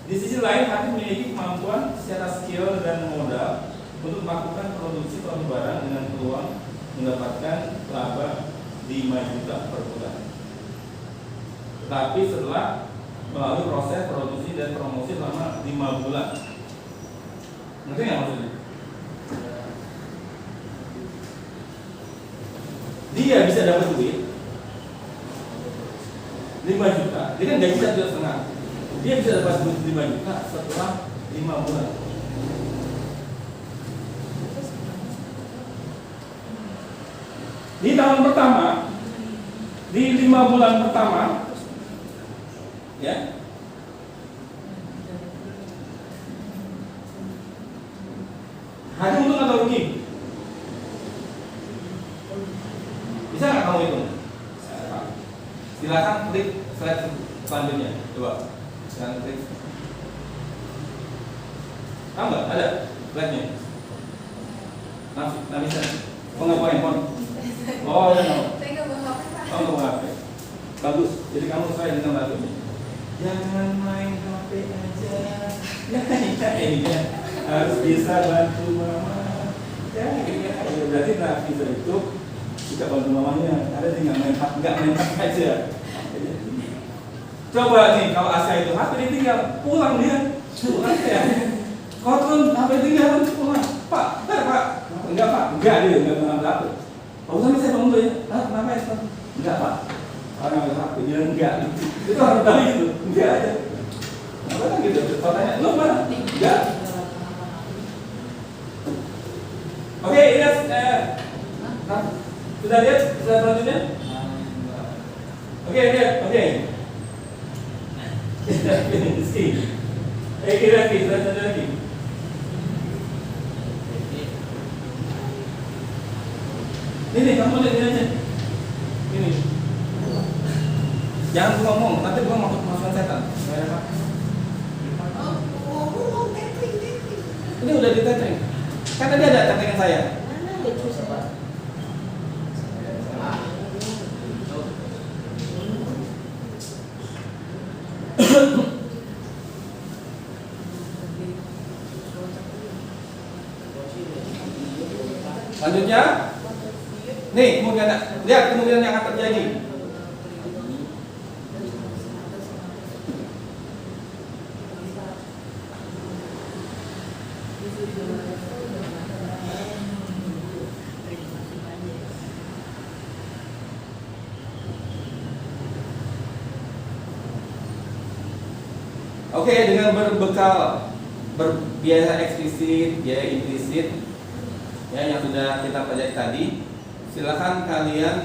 Di sisi lain, Hadi memiliki kemampuan secara skill dan modal untuk melakukan produksi suatu barang dengan peluang mendapatkan laba 5 juta per bulan. Tapi setelah melalui proses produksi dan promosi selama 5 bulan. Ngerti nggak maksudnya? Dia bisa dapat duit 5 juta. Dia kan gaji 1,5 juta. dia bisa dapat 25 juta setelah 5 bulan. Di tahun pertama, di 5 bulan pertama, ya, hanya untung atau rugi? Bisa nggak kamu hitung? Silakan klik slide selanjutnya. Coba, silakan klik. Tahu nggak? Ada slide-nya? Nggak bisa. Oh nggak mau handphone? Oh ya no. Saya nggak bawa HP, Pak. Oh nggak mau HP. Bagus. Jadi kamu sesuai dengan lagunya. Jangan main HP aja. Ya ini ya. Harus bisa bantu mama. Ya berarti Nafisa itu bisa bantu mamanya. Ada sih nggak main HP aja. Coba nih kalau Asia itu HP ditinggal pulang dia. Pulang ya. Koton HP tinggal pulang. Pak, bentar Pak. Enggak Pak, enggak dia enggak mengambil HP. Pak Usami saya bangun dulu ya. Ah, kenapa ya Pak? Enggak Pak. Orang ngambil HP dia enggak. Itu orang tahu gitu. Enggak aja. Apa kan gitu? Kalau tanya, lu mana? Enggak. Oke, Ilyas, sudah lihat slide selanjutnya? Oke, lihat, oke. Kira slide satu lagi. Ini kamu lihat ini aja. Ini. Jangan ngomong, nanti gua masukkan setan. Ini udah di tethering. Kan tadi ada tetheringan saya. Mana ada terus Pak? Selanjutnya, nih kemungkinan, lihat kemungkinan yang akan terjadi. Oke, dengan berbekal biaya eksplisit, biaya implisit, ya yang sudah kita pelajari tadi, silakan kalian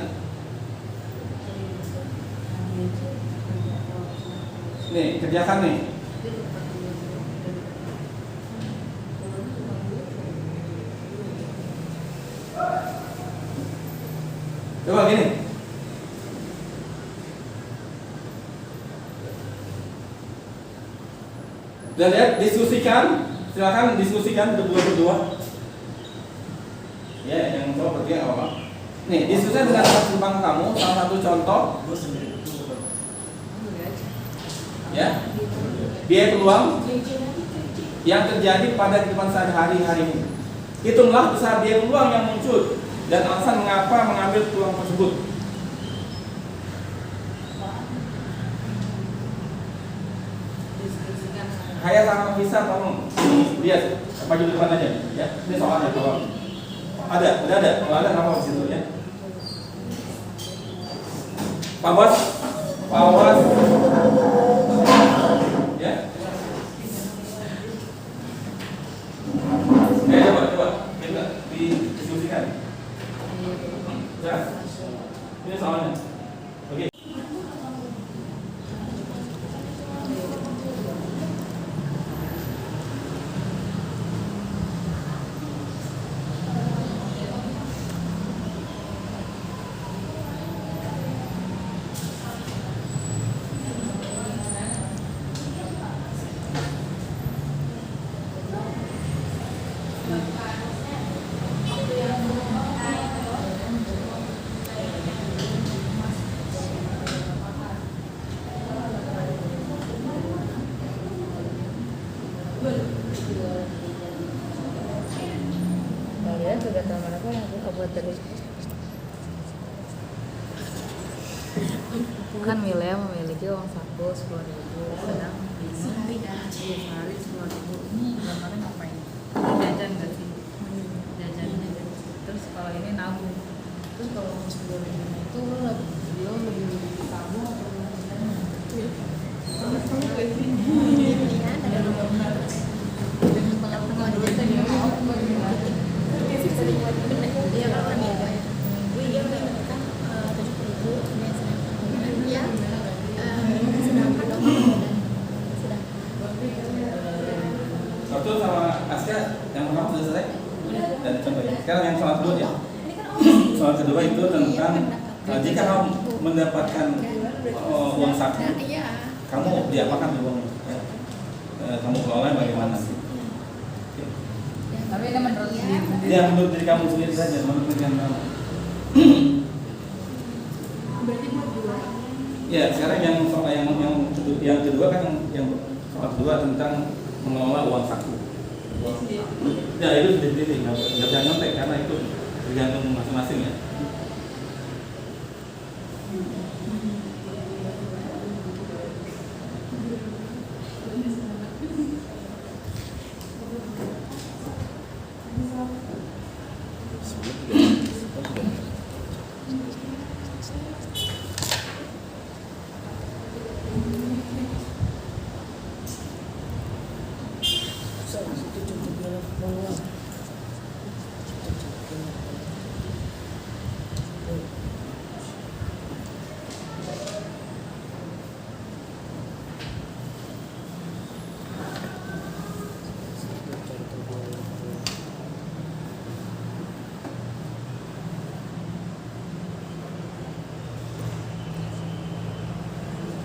nih kerjakan nih. Coba gini. Dan lihat, diskusikan, silakan diskusikan berdua. Ya, yang coba pergi nggak apa-apa. Nih, diskusikan dengan teman kamu salah satu contoh. Ya, biaya peluang yang terjadi pada kehidupan sehari-hari hari ini. Hitunglah besar biaya peluang yang muncul dan alasan mengapa mengambil peluang tersebut. Saya sama bisa tolong lihat baju depan aja, ya. Ini soalnya kalau ada, udah ada. Kalau ada nama di situ ya. Pak Bos, ya. Coba kita didiskusikan. Ya, ini soalnya. Oke. Kalian sudah tahu mana yang buat terus. Kan Milea memiliki uang saku 10.000, sedang sehari 10.000. Kemarin ngapain? Jajan nggak sih? Jajannya. Terus kalau ini nabung. Terus kalau 10.000 itu dia lebih tabung atau gimana? Satu sama Aska yang pertama sudah selesai. Dan contoh ya. Sekarang yang soal kedua ya. Soal kedua itu tentang jika kamu mendapatkan uang saku, kamu diapakan uangnya? Ya. Kamu kelola bagaimana sih? Tapi ini menurut diri sendiri. Ya menurut diri kamu sendiri saja, menurut diri kamu. Berarti buat dua. Ya sekarang yang kedua kan yang soal kedua tentang mengelola uang saku. Ya itu sendiri, nggak bisa nyontek karena itu tergantung masing-masing ya.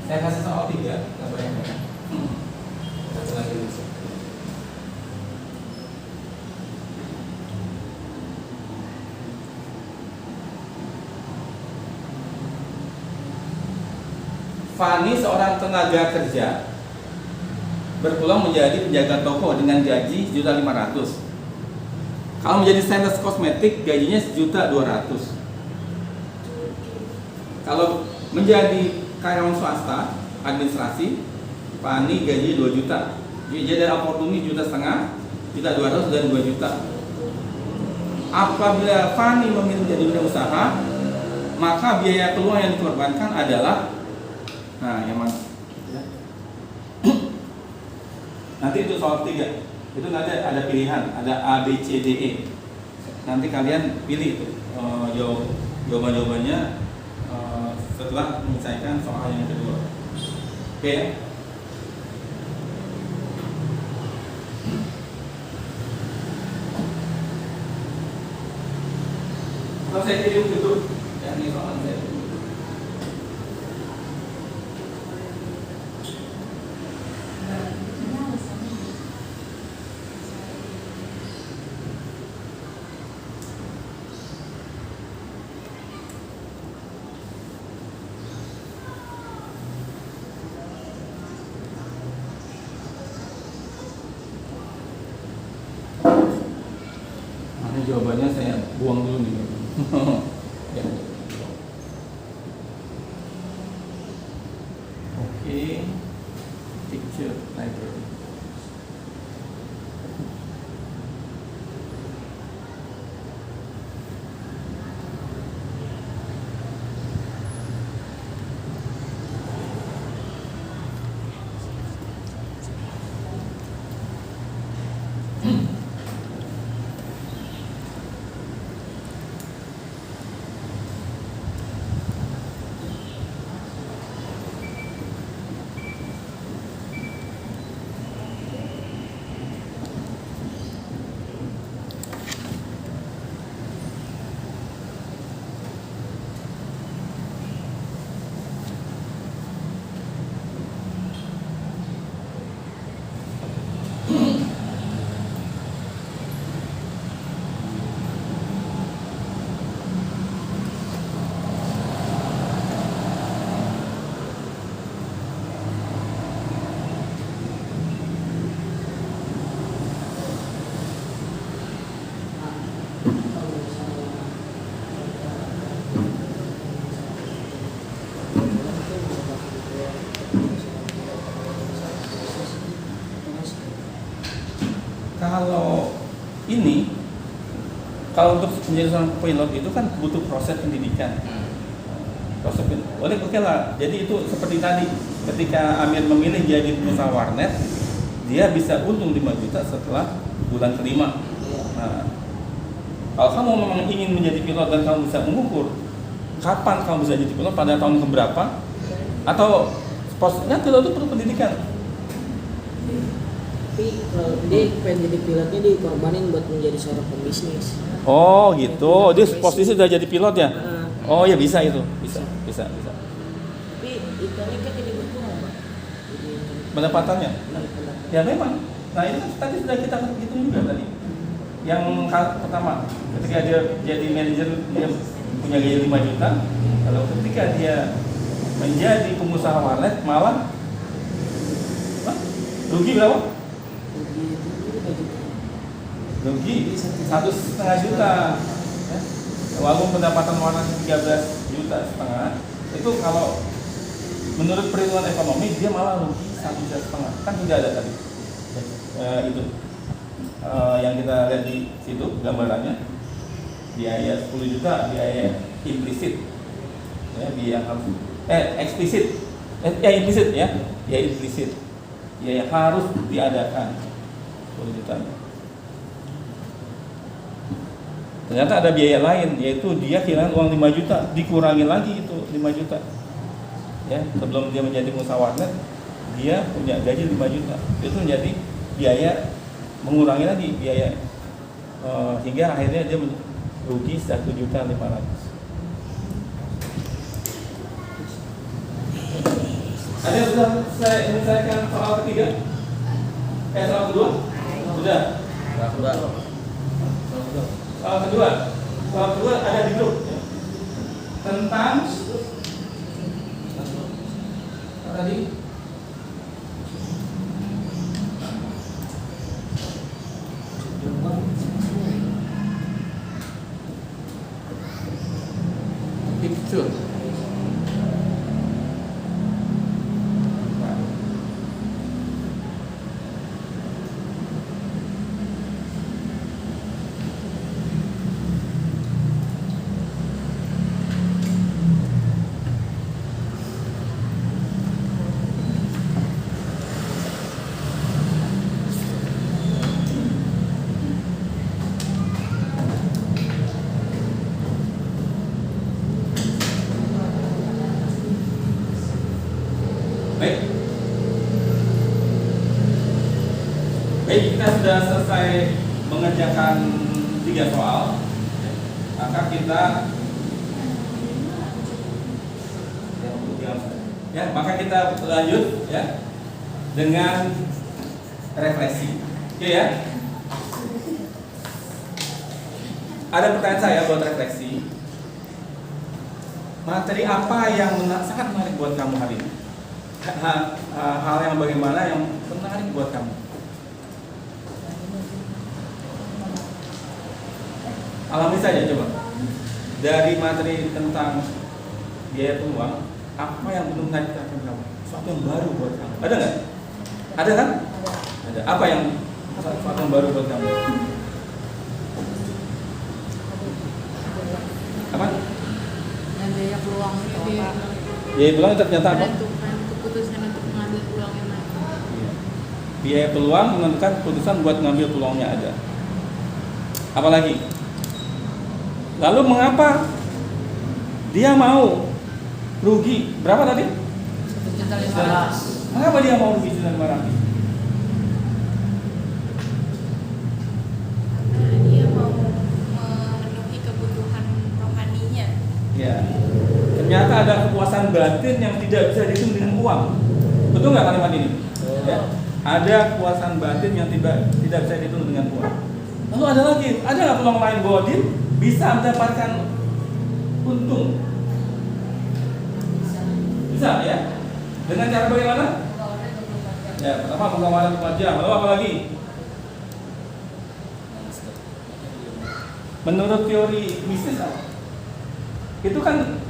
Saya kasih soal 3, gambar yang mana? Satu lagi. Fani seorang tenaga kerja berpeluang menjadi penjaga toko dengan gaji 1.500.000. Kalau menjadi sales kosmetik gajinya 1.200.000. Kalau menjadi karyawan swasta administrasi, Fani gaji 2 juta. Jadi ada oportuni 1,5 juta, 1.200.000 dan 2 juta. Apabila Fani memilih menjadi dunia usaha, maka biaya keluar yang dikorbankan adalah yang mana? Nanti itu soal 3. Itu nanti ada pilihan, ada A, B, C, D, E. Nanti kalian pilih itu jawaban-jawabannya setelah menyelesaikan soal yang kedua. Oke ya? Kalau saya kirim itu, ya ini soal saya. Jawabannya saya buang dulu nih. Ya. Oke. Picture library. Kalau untuk menjadi seorang pilot itu kan butuh proses pendidikan. Prospektif. Oke lah. Jadi itu seperti tadi, ketika Amir memilih jadi pengusaha warnet, dia bisa untung 5 juta setelah bulan kelima. Nah, kalau kamu memang ingin menjadi pilot dan kamu bisa mengukur kapan kamu bisa jadi pilot, pada tahun keberapa, atau posnya pilot itu perlu pendidikan. Tapi kalau dia pengen jadi pilotnya dikorbanin buat menjadi seorang pembisnis. Oh gitu, dia posisi sudah jadi pilot ya? Nah, Oh ya bisa itu, bisa. tapi ikannya kan jadi berkurang, Pak. Jadi Pendapatannya? pendapatan. Ya memang. Nah ini kan tadi sudah kita hitung juga tadi. Yang pertama, ketika dia jadi manajer dia punya gaji 5 juta. Kalau ketika dia menjadi pengusaha warnet malah rugi berapa? Rugi 1,5 juta. Ya. Walaupun pendapatan warnet 13 juta setengah, itu kalau menurut perhitungan ekonomi dia malah rugi 1,5 juta. Kan tidak ada tadi. Itu yang kita lihat di situ gambarannya, biaya 10 juta biaya implisit, ya, biaya harus eksplisit, implisit ya, biaya implisit, biaya yang harus diadakan 10 juta. Ternyata ada biaya lain, yaitu dia kehilangan uang 5 juta, dikurangi lagi itu 5 juta. Ya, sebelum dia menjadi pengusaha warnet, dia punya gaji 5 juta. Itu menjadi biaya, mengurangi lagi biaya, hingga akhirnya dia rugi 1.500.000. Ada yang sudah saya menyelesaikan soal ketiga? Soal kedua? Sudah. Soal kedua ada di grup ya. Tentang apa tadi? Picture. Baik, kita sudah selesai mengerjakan 3 soal. Maka kita maka kita lanjut ya dengan refleksi. Oke ya. Ada pertanyaan saya buat refleksi. Materi apa yang sangat menarik buat kamu hari ini? Hal yang bagaimana yang menarik buat kamu? Alami saja coba. Dari materi tentang biaya peluang, apa yang belum menarik kamu? Sesuatu yang baru buat kamu. Ada nggak? Ada kan? Ada. Apa yang sesuatu yang baru buat kamu? Apa? Dan biaya peluang itu apa? Biaya peluang ternyata apa? Menentukan keputusan untuk mengambil peluang yang mana. Biaya peluang menentukan keputusan buat ngambil peluangnya ada. Apalagi? Lalu mengapa dia mau rugi berapa tadi? 1.500.000. Mengapa dia mau rugi 1.500.000? Dia mau memenuhi kebutuhan rohaninya. Ya. Ternyata ada kepuasan batin yang tidak bisa dihitung dengan uang. Betul nggak kalimat ini? Ya. Ada kepuasan batin yang tidak bisa dihitung dengan uang. Lalu ada lagi, ada nggak peluang lain bahwa dia bisa mendapatkan untung? Bisa ya? Dengan cara bagaimana? Ya, pertama pengawalan 4 jam. Lalu apa lagi? Menurut teori bisnis apa? Itu kan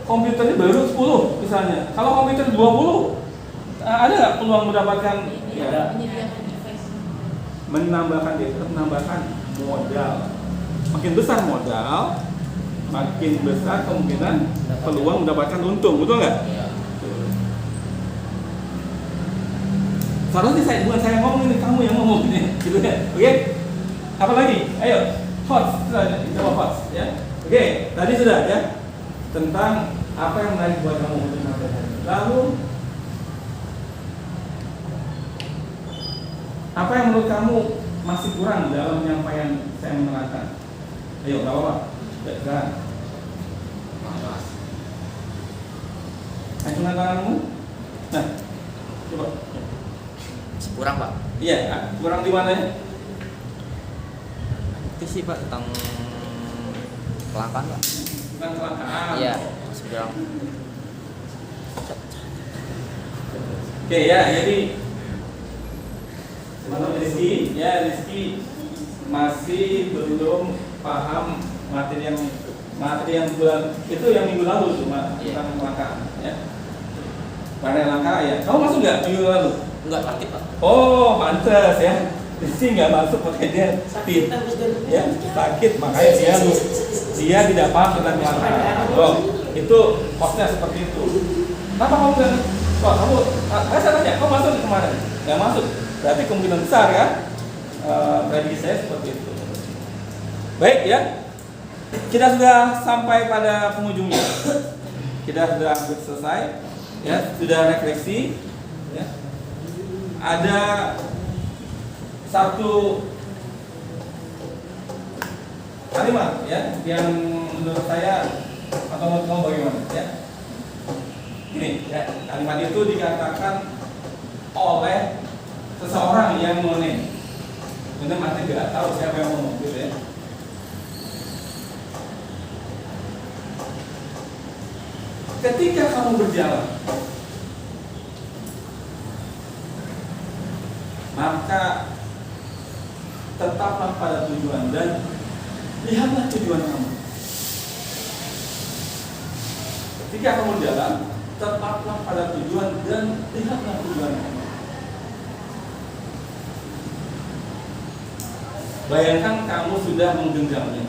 komputernya baru 10 misalnya. Kalau komputer 20, ada nggak peluang mendapatkan? Ya, menambahkan modal. Makin besar modal, makin besar kemungkinan peluang mendapatkan untung, betul nggak? Seharusnya bukan saya ngomong ini, kamu yang ngomong ini, gitu ya. Oke? Apa lagi? Ayo, hots, coba hots, ya. Oke, tadi sudah ya tentang apa yang menarik buat kamu untuk menyampaikan. Lalu apa yang menurut kamu masih kurang dalam penyampaian saya menerangkan? Ayo, nggak apa-apa. Baiklah. Acungan tanganmu. Nah, coba. Kurang Pak. Iya, kurang di mana ya? Itu sih Pak tentang kelangkaan Pak. Bukan kelangkaan. Iya, masih kurang. Oke ya, jadi menurut Rizky, ya Rizky masih belum paham materi yang bulan itu yang minggu lalu cuma tentang kelangkaan ya. Pada langka ya. Kamu masuk nggak minggu lalu? Enggak sakit Pak. Oh, pantas ya. Rizky nggak masuk makanya dia sakit. Ya, sakit makanya dia tidak paham tentang kelangkaan. Oh, itu hostnya seperti itu. Kenapa kamu bilang? Wah, saya tanya, kamu masuk kemarin? Nggak masuk. Berarti kemungkinan besar kan? Prediksi saya seperti itu. Baik ya. Kita sudah sampai pada penghujungnya. Kita sudah hampir selesai. Ya, sudah refleksi. Ya. Ada satu kalimat ya yang menurut saya atau menurut kamu bagaimana ya? Ini ya, kalimat itu dikatakan oleh seseorang yang mengenai. Benar masih tidak tahu siapa yang ngomong gitu ya. Ketika kamu berjalan, maka tetaplah pada tujuan dan lihatlah tujuan kamu. Ketika kamu jalan, tetaplah pada tujuan dan lihatlah tujuan kamu. Bayangkan kamu sudah menggenggamnya.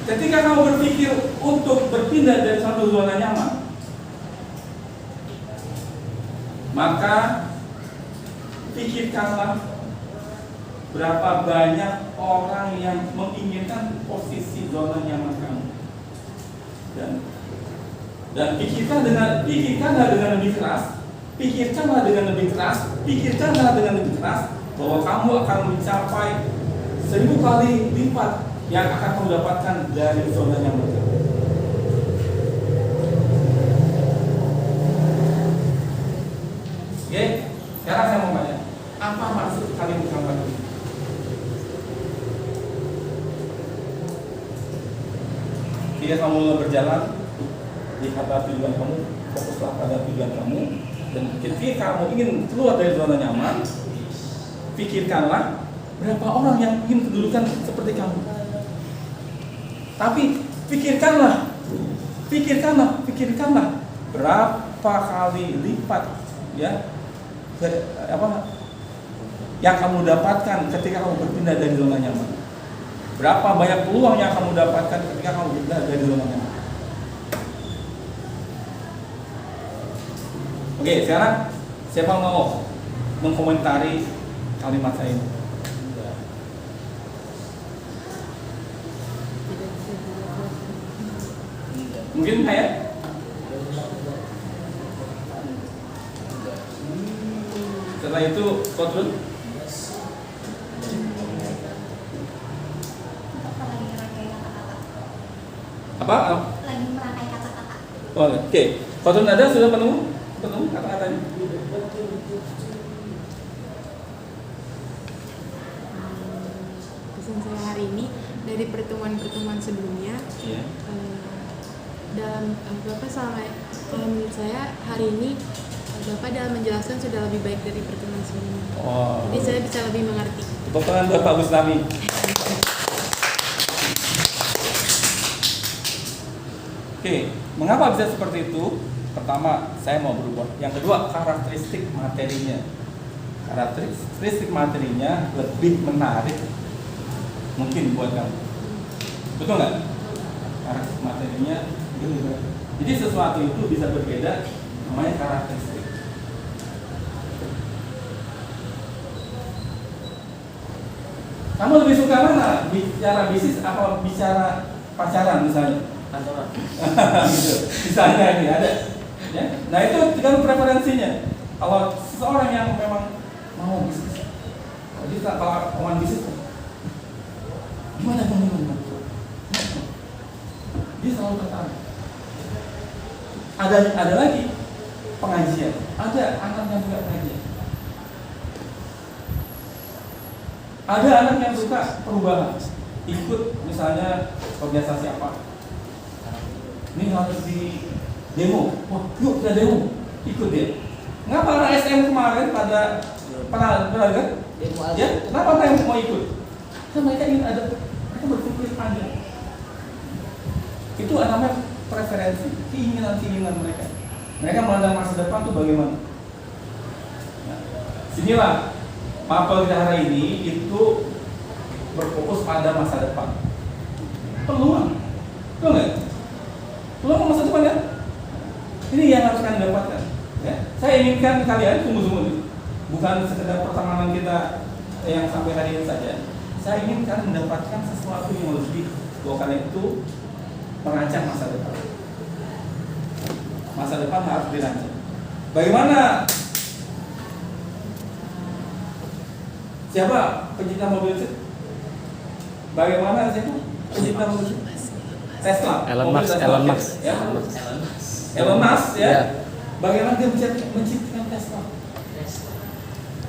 Ketika kamu berpikir untuk berpindah dari satu zona nyaman, maka pikirkanlah berapa banyak orang yang menginginkan posisi zona nyaman kamu, dan pikirkanlah dengan lebih keras, pikirkanlah dengan lebih keras bahwa kamu akan mencapai 1000 kali lipat yang akan kamu dapatkan dari zona nyaman kamu. Oke, sekarang saya mau tanya, apa maksud kalimat ini? Ketika kamu berjalan, lihatlah tujuan kamu, fokuslah pada tujuan kamu, dan ketika kamu ingin keluar dari zona nyaman, pikirkanlah berapa orang yang ingin kedudukan seperti kamu. Tapi pikirkanlah berapa kali lipat ya yang kamu dapatkan ketika kamu berpindah dari zona nyaman. Berapa banyak peluang yang kamu dapatkan ketika kamu berpindah dari zona nyaman. Oke, sekarang siapa mau mengkomentari kalimat saya ini? Mungkin saya? Setelah itu Kodrun? Apa? Lagi merangkai kata-kata. Oh, oke. Kodrun ada sudah penuh kata-katanya? Pesan saya hari ini dari pertemuan-pertemuan sebelumnya. Iya. Dalam Bapak selama menurut saya hari ini Bapak dalam menjelaskan sudah lebih baik dari pertemuan sebelumnya. Oh. Jadi saya bisa lebih mengerti. Tepuk tangan buat Pak Gustami. Oke, mengapa bisa seperti itu? Pertama, saya mau berubah. Yang kedua, karakteristik materinya. karakteristik materinya lebih menarik mungkin buat kamu. Betul nggak? Karakteristik materinya lebih menarik. Jadi sesuatu itu bisa berbeda, namanya karakteristik. Kamu lebih suka mana? Bicara bisnis atau bicara pacaran misalnya? Kantoran. Gitu. Misalnya ini ada. Ya? Nah itu kan preferensinya. Kalau seseorang yang memang mau bisnis, jadi kalau orang bisnis, gimana? Dia selalu tertarik. Ada lagi pengajian, ada anak yang juga pengajian. Ada anak yang suka perubahan, ikut misalnya organisasi apa. Ini harus di demo, wah yuk kita demo, ikut dia. Ngapa anak SM kemarin pada pernah kan? Demo Ya, kenapa mereka mau ikut? Karena mereka ingin mereka berpikir panjang. Itu namanya preferensi, keinginan mereka. Mereka memandang masa depan itu bagaimana? Nah, sinilah mapel kita hari ini itu berfokus pada masa depan. Peluang, betul nggak? Peluang masa depan kan? Ini yang harus kalian dapatkan. Ya. Saya inginkan kalian sungguh-sungguh, bukan sekedar pertemanan kita yang sampai hari ini saja. Saya ingin kalian mendapatkan sesuatu yang lebih, bahwa kalian itu merancang masa depan. Masa depan harus dirancang. Bagaimana? Siapa pencinta mobil listrik? Bagaimana siapa pencinta mobil listrik? Tesla. Elon Musk. Ya. Elon Musk ya. Ya. Bagaimana dia menciptakan Tesla?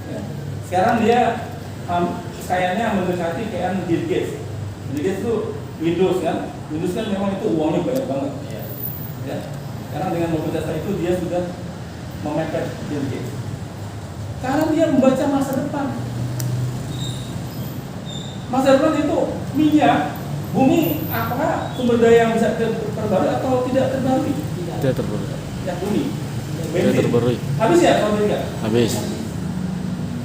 Ya. Sekarang dia kayaknya mendekati kayak Bill Gates. Bill Gates itu Windows kan? Windows kan memang itu uangnya banyak banget. Ya. Karena dengan mobil Tesla itu dia sudah memepet Bill Gates. Sekarang dia membaca masa depan. Masa depan itu minyak, bumi, apakah sumber daya yang bisa terbaru atau tidak terbaru? Tidak terbaru. Ya bumi. Tidak terbaru. Habis ya kalau tidak? Habis.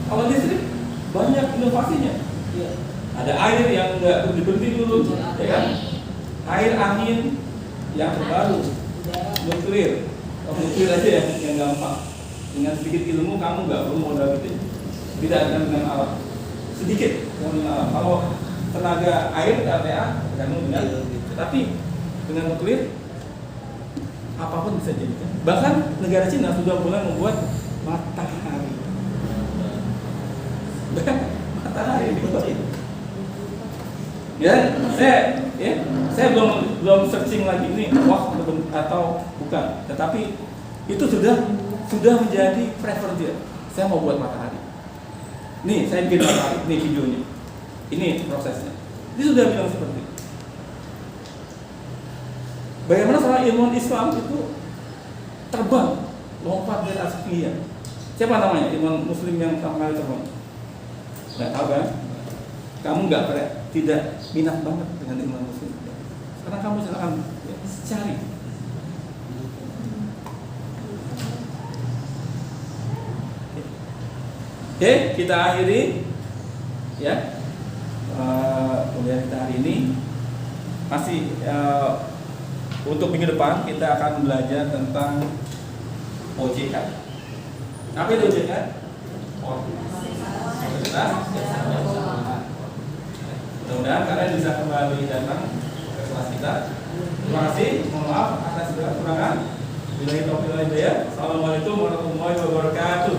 Kalau listrik banyak inovasinya. Ada air yang nggak berhenti dulu, ya kan? Air, angin yang terbaru, nuklir. Nuklir aja yang gampang. Dengan sedikit ilmu kamu nggak perlu modal gitu. Tidak akan dengan alat. Sedikit dengan alat. Kalau tenaga air RTA tergantung dengan, tapi dengan nuklir apapun bisa jadi. Bahkan negara Cina sudah mulai membuat matahari. Matahari dibuat. Ya, saya belum searching lagi ini hoax atau bukan. Tetapi itu sudah menjadi prefer dia. Saya mau buat matahari. Nih, saya bikin matahari. Nih videonya. Ini prosesnya. Dia sudah bilang seperti itu. Bagaimana seorang ilmuwan Islam itu terbang, lompat dari atas ketinggian. Siapa namanya ilmuwan Muslim yang pertama kali terbang? Nggak tahu kan? Kamu tidak minat banget dengan ilmuwan Muslim. Sekarang kamu silakan cari. Oke, kita akhiri ya kuliah kita hari ini. Masih untuk minggu depan kita akan belajar tentang OJK. Apa itu OJK? Mudah-mudahan kalian bisa kembali datang ke kelas kita. Terima kasih. Mohon maaf atas segala kekurangan. Billahi taufiq wal hidayah. Assalamualaikum warahmatullahi wabarakatuh.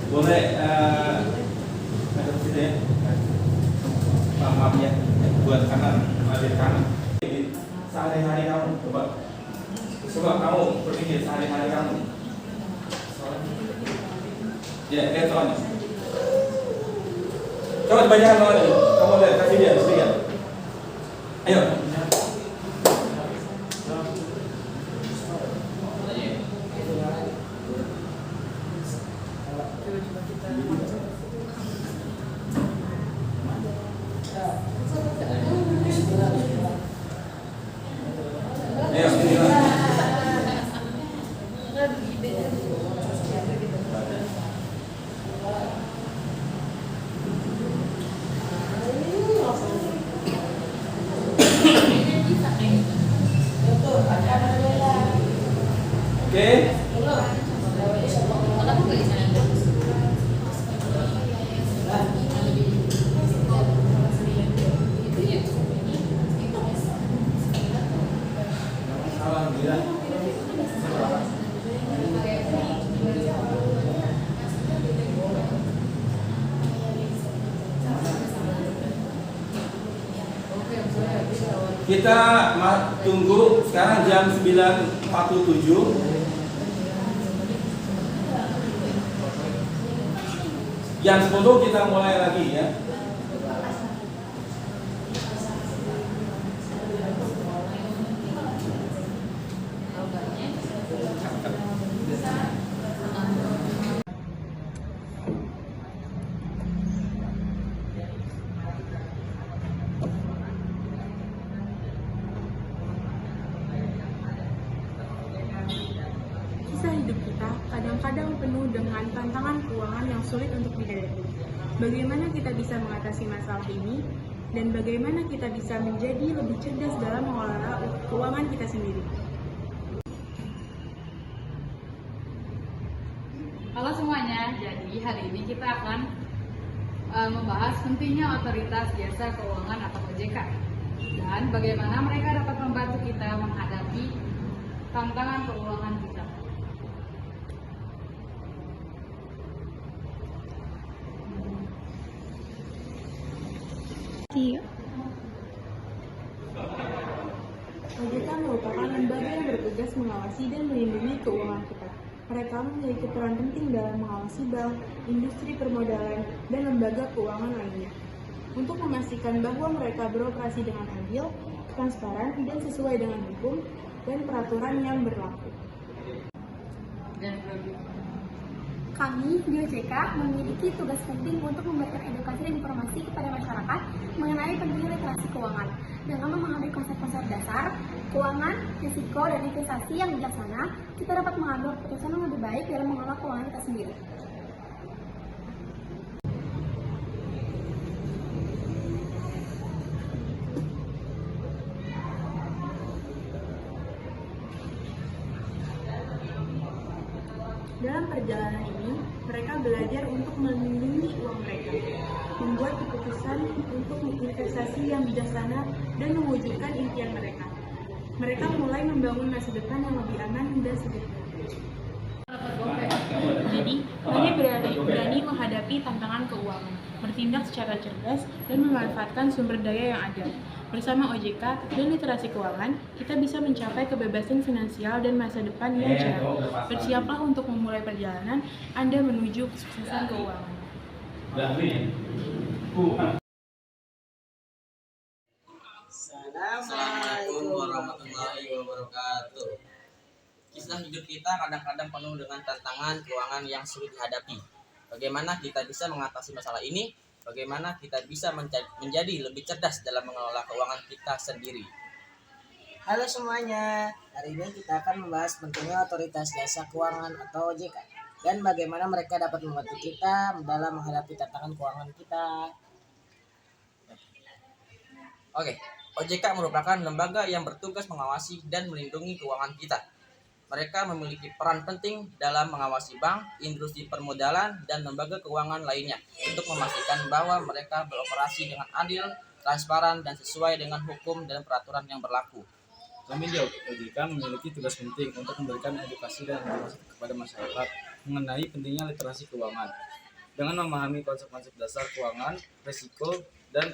Boleh ada situ ya, maaf ya, buat kanan, balik kanan. Sehari-hari kamu, coba kamu berpikir sehari-hari kamu. Ya, lihat soalnya. Coba dibacakan soalnya, kamu lihat, kasih dia, lihat. Ayo. Oke. Alhamdulillah. Kita tunggu sekarang jam 9.47. Jam 10 kita mulai lagi ya. Kisah hidup kita kadang-kadang penuh dengan tantangan keuangan yang sulit untuk dihadapi. Bagaimana kita bisa mengatasi masalah ini, dan bagaimana kita bisa menjadi lebih cerdas dalam mengelola keuangan kita sendiri. Halo semuanya, jadi hari ini kita akan membahas pentingnya otoritas jasa keuangan atau OJK dan bagaimana mereka dapat membantu kita menghadapi tantangan keuangan kita. OJK merupakan lembaga yang bertugas mengawasi dan melindungi keuangan kita. Mereka memiliki peran penting dalam mengawasi bank, industri permodalan, dan lembaga keuangan lainnya, untuk memastikan bahwa mereka beroperasi dengan adil, transparan, dan sesuai dengan hukum dan peraturan yang berlaku. Kami di OJK memiliki tugas penting untuk memberikan edukasi dan informasi kepada masyarakat mengenai pentingnya literasi keuangan. Dengan memahami konsep-konsep dasar, keuangan, risiko, dan investasi yang bijaksana, kita dapat mengambil keputusan yang lebih baik dalam mengelola keuangan kita sendiri. Dalam perjalanan ini, mereka belajar untuk melindungi uang mereka, membuat keputusan untuk investasi yang bijaksana, dan mewujudkan impian mereka. Mereka mulai membangun masa depan yang lebih aman dan sejahtera. Jadi, kami berani menghadapi tantangan keuangan, bertindak secara cerdas, dan memanfaatkan sumber daya yang ada. Bersama OJK dan literasi keuangan, kita bisa mencapai kebebasan finansial dan masa depan yang cerah. Bersiaplah untuk memulai perjalanan Anda menuju kesuksesan keuangan. Assalamualaikum warahmatullahi wabarakatuh. Kisah hidup kita kadang-kadang penuh dengan tantangan keuangan yang sulit dihadapi. Bagaimana kita bisa mengatasi masalah ini? Bagaimana kita bisa menjadi lebih cerdas dalam mengelola keuangan kita sendiri? Halo semuanya, hari ini kita akan membahas pentingnya otoritas jasa keuangan atau OJK dan bagaimana mereka dapat membantu kita dalam menghadapi tantangan keuangan kita. Oke, OJK merupakan lembaga yang bertugas mengawasi dan melindungi keuangan kita. Mereka memiliki peran penting dalam mengawasi bank, industri permodalan, dan lembaga keuangan lainnya untuk memastikan bahwa mereka beroperasi dengan adil, transparan, dan sesuai dengan hukum dan peraturan yang berlaku. Kami di OJK memiliki tugas penting untuk memberikan edukasi dan informasi kepada masyarakat mengenai pentingnya literasi keuangan. Dengan memahami konsep-konsep dasar keuangan, risiko, dan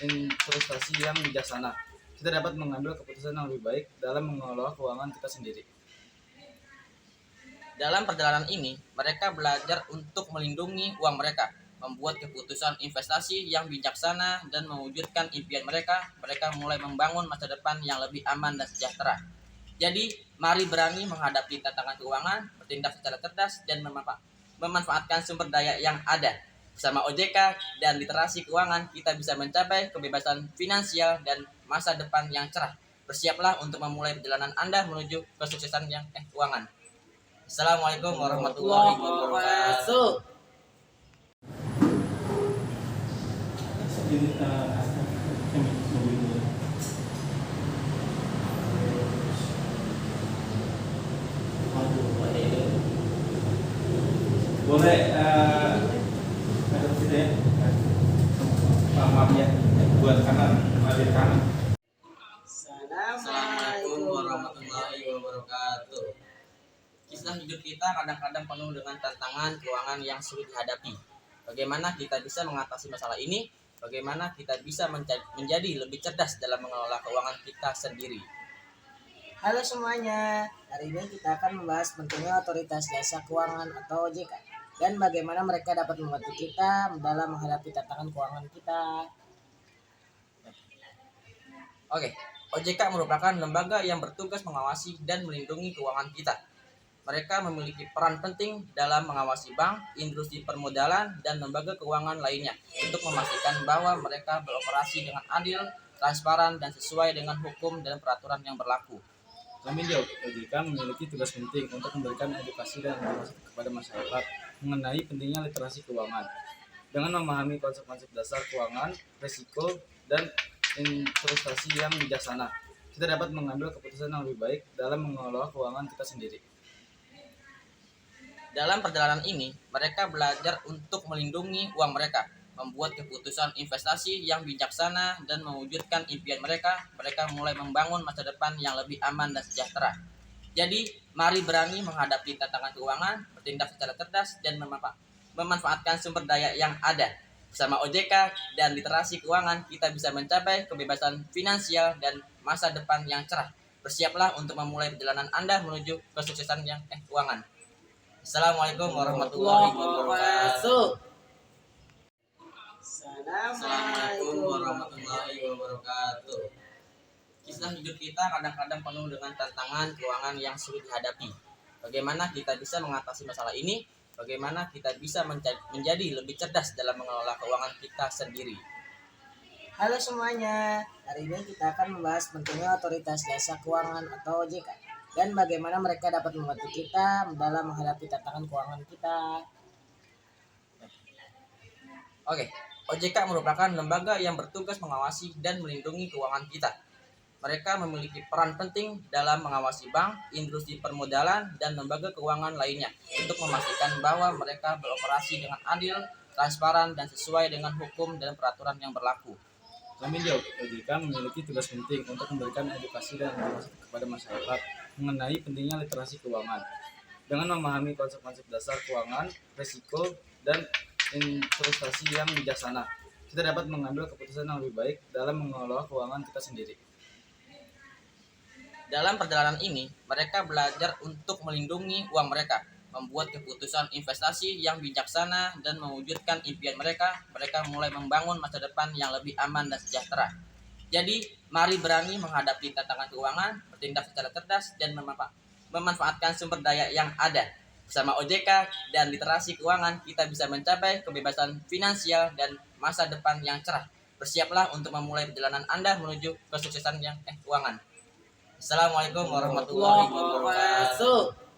investasi yang bijaksana, kita dapat mengambil keputusan yang lebih baik dalam mengelola keuangan kita sendiri. Dalam perjalanan ini, mereka belajar untuk melindungi uang mereka, membuat keputusan investasi yang bijaksana, dan mewujudkan impian mereka. Mereka mulai membangun masa depan yang lebih aman dan sejahtera. Jadi, mari berani menghadapi tantangan keuangan, bertindak secara cerdas, dan memanfaatkan sumber daya yang ada. Bersama OJK dan literasi keuangan, kita bisa mencapai kebebasan finansial dan masa depan yang cerah. Bersiaplah untuk memulai perjalanan Anda menuju kesuksesan yang keuangan. Assalamualaikum warahmatullahi wabarakatuh. Boleh ada situ ya, maaf ya, buat kanan, balik kanan. Assalamualaikum warahmatullahi wabarakatuh. Kisah hidup kita kadang-kadang penuh dengan tantangan keuangan yang sulit dihadapi. Bagaimana kita bisa mengatasi masalah ini? Bagaimana kita bisa menjadi lebih cerdas dalam mengelola keuangan kita sendiri? Halo semuanya, hari ini kita akan membahas pentingnya Otoritas Jasa Keuangan atau OJK dan bagaimana mereka dapat membantu kita dalam menghadapi tantangan keuangan kita. Oke, OJK merupakan lembaga yang bertugas mengawasi dan melindungi keuangan kita. Mereka memiliki peran penting dalam mengawasi bank, industri permodalan, dan lembaga keuangan lainnya untuk memastikan bahwa mereka beroperasi dengan adil, transparan, dan sesuai dengan hukum dan peraturan yang berlaku. Kami di OJK memiliki tugas penting untuk memberikan edukasi dan informasi kepada masyarakat mengenai pentingnya literasi keuangan. Dengan memahami konsep-konsep dasar keuangan, risiko, dan investasi yang bijaksana, kita dapat mengambil keputusan yang lebih baik dalam mengelola keuangan kita sendiri. Dalam perjalanan ini, mereka belajar untuk melindungi uang mereka, membuat keputusan investasi yang bijaksana, dan mewujudkan impian mereka. Mereka mulai membangun masa depan yang lebih aman dan sejahtera. Jadi, mari berani menghadapi tantangan keuangan, bertindak secara cerdas, dan memanfaatkan sumber daya yang ada. Bersama OJK dan literasi keuangan, kita bisa mencapai kebebasan finansial dan masa depan yang cerah. Bersiaplah untuk memulai perjalanan Anda menuju kesuksesan yang keuangan. Assalamualaikum warahmatullahi wabarakatuh. Assalamualaikum warahmatullahi wabarakatuh. Kisah hidup kita kadang-kadang penuh dengan tantangan keuangan yang sulit dihadapi. Bagaimana kita bisa mengatasi masalah ini? Bagaimana kita bisa menjadi lebih cerdas dalam mengelola keuangan kita sendiri? Halo semuanya, hari ini kita akan membahas pentingnya Otoritas Jasa Keuangan atau OJK dan bagaimana mereka dapat membantu kita dalam menghadapi tantangan keuangan kita. Oke, OJK merupakan lembaga yang bertugas mengawasi dan melindungi keuangan kita. Mereka memiliki peran penting dalam mengawasi bank, industri permodalan, dan lembaga keuangan lainnya untuk memastikan bahwa mereka beroperasi dengan adil, transparan, dan sesuai dengan hukum dan peraturan yang berlaku. Kami di OJK memiliki tugas penting untuk memberikan edukasi dan informasi kepada masyarakat mengenai pentingnya literasi keuangan. Dengan memahami konsep-konsep dasar keuangan, risiko, dan investasi yang bijaksana, kita dapat mengambil keputusan yang lebih baik dalam mengelola keuangan kita sendiri. Dalam perjalanan ini, mereka belajar untuk melindungi uang mereka, membuat keputusan investasi yang bijaksana, dan mewujudkan impian mereka. Mereka mulai membangun masa depan yang lebih aman dan sejahtera. Jadi, mari berani menghadapi tantangan keuangan, bertindak secara cerdas, dan memanfaatkan sumber daya yang ada. Bersama OJK dan literasi keuangan, kita bisa mencapai kebebasan finansial dan masa depan yang cerah. Bersiaplah untuk memulai perjalanan Anda menuju kesuksesan yang keuangan. Assalamualaikum warahmatullahi wabarakatuh.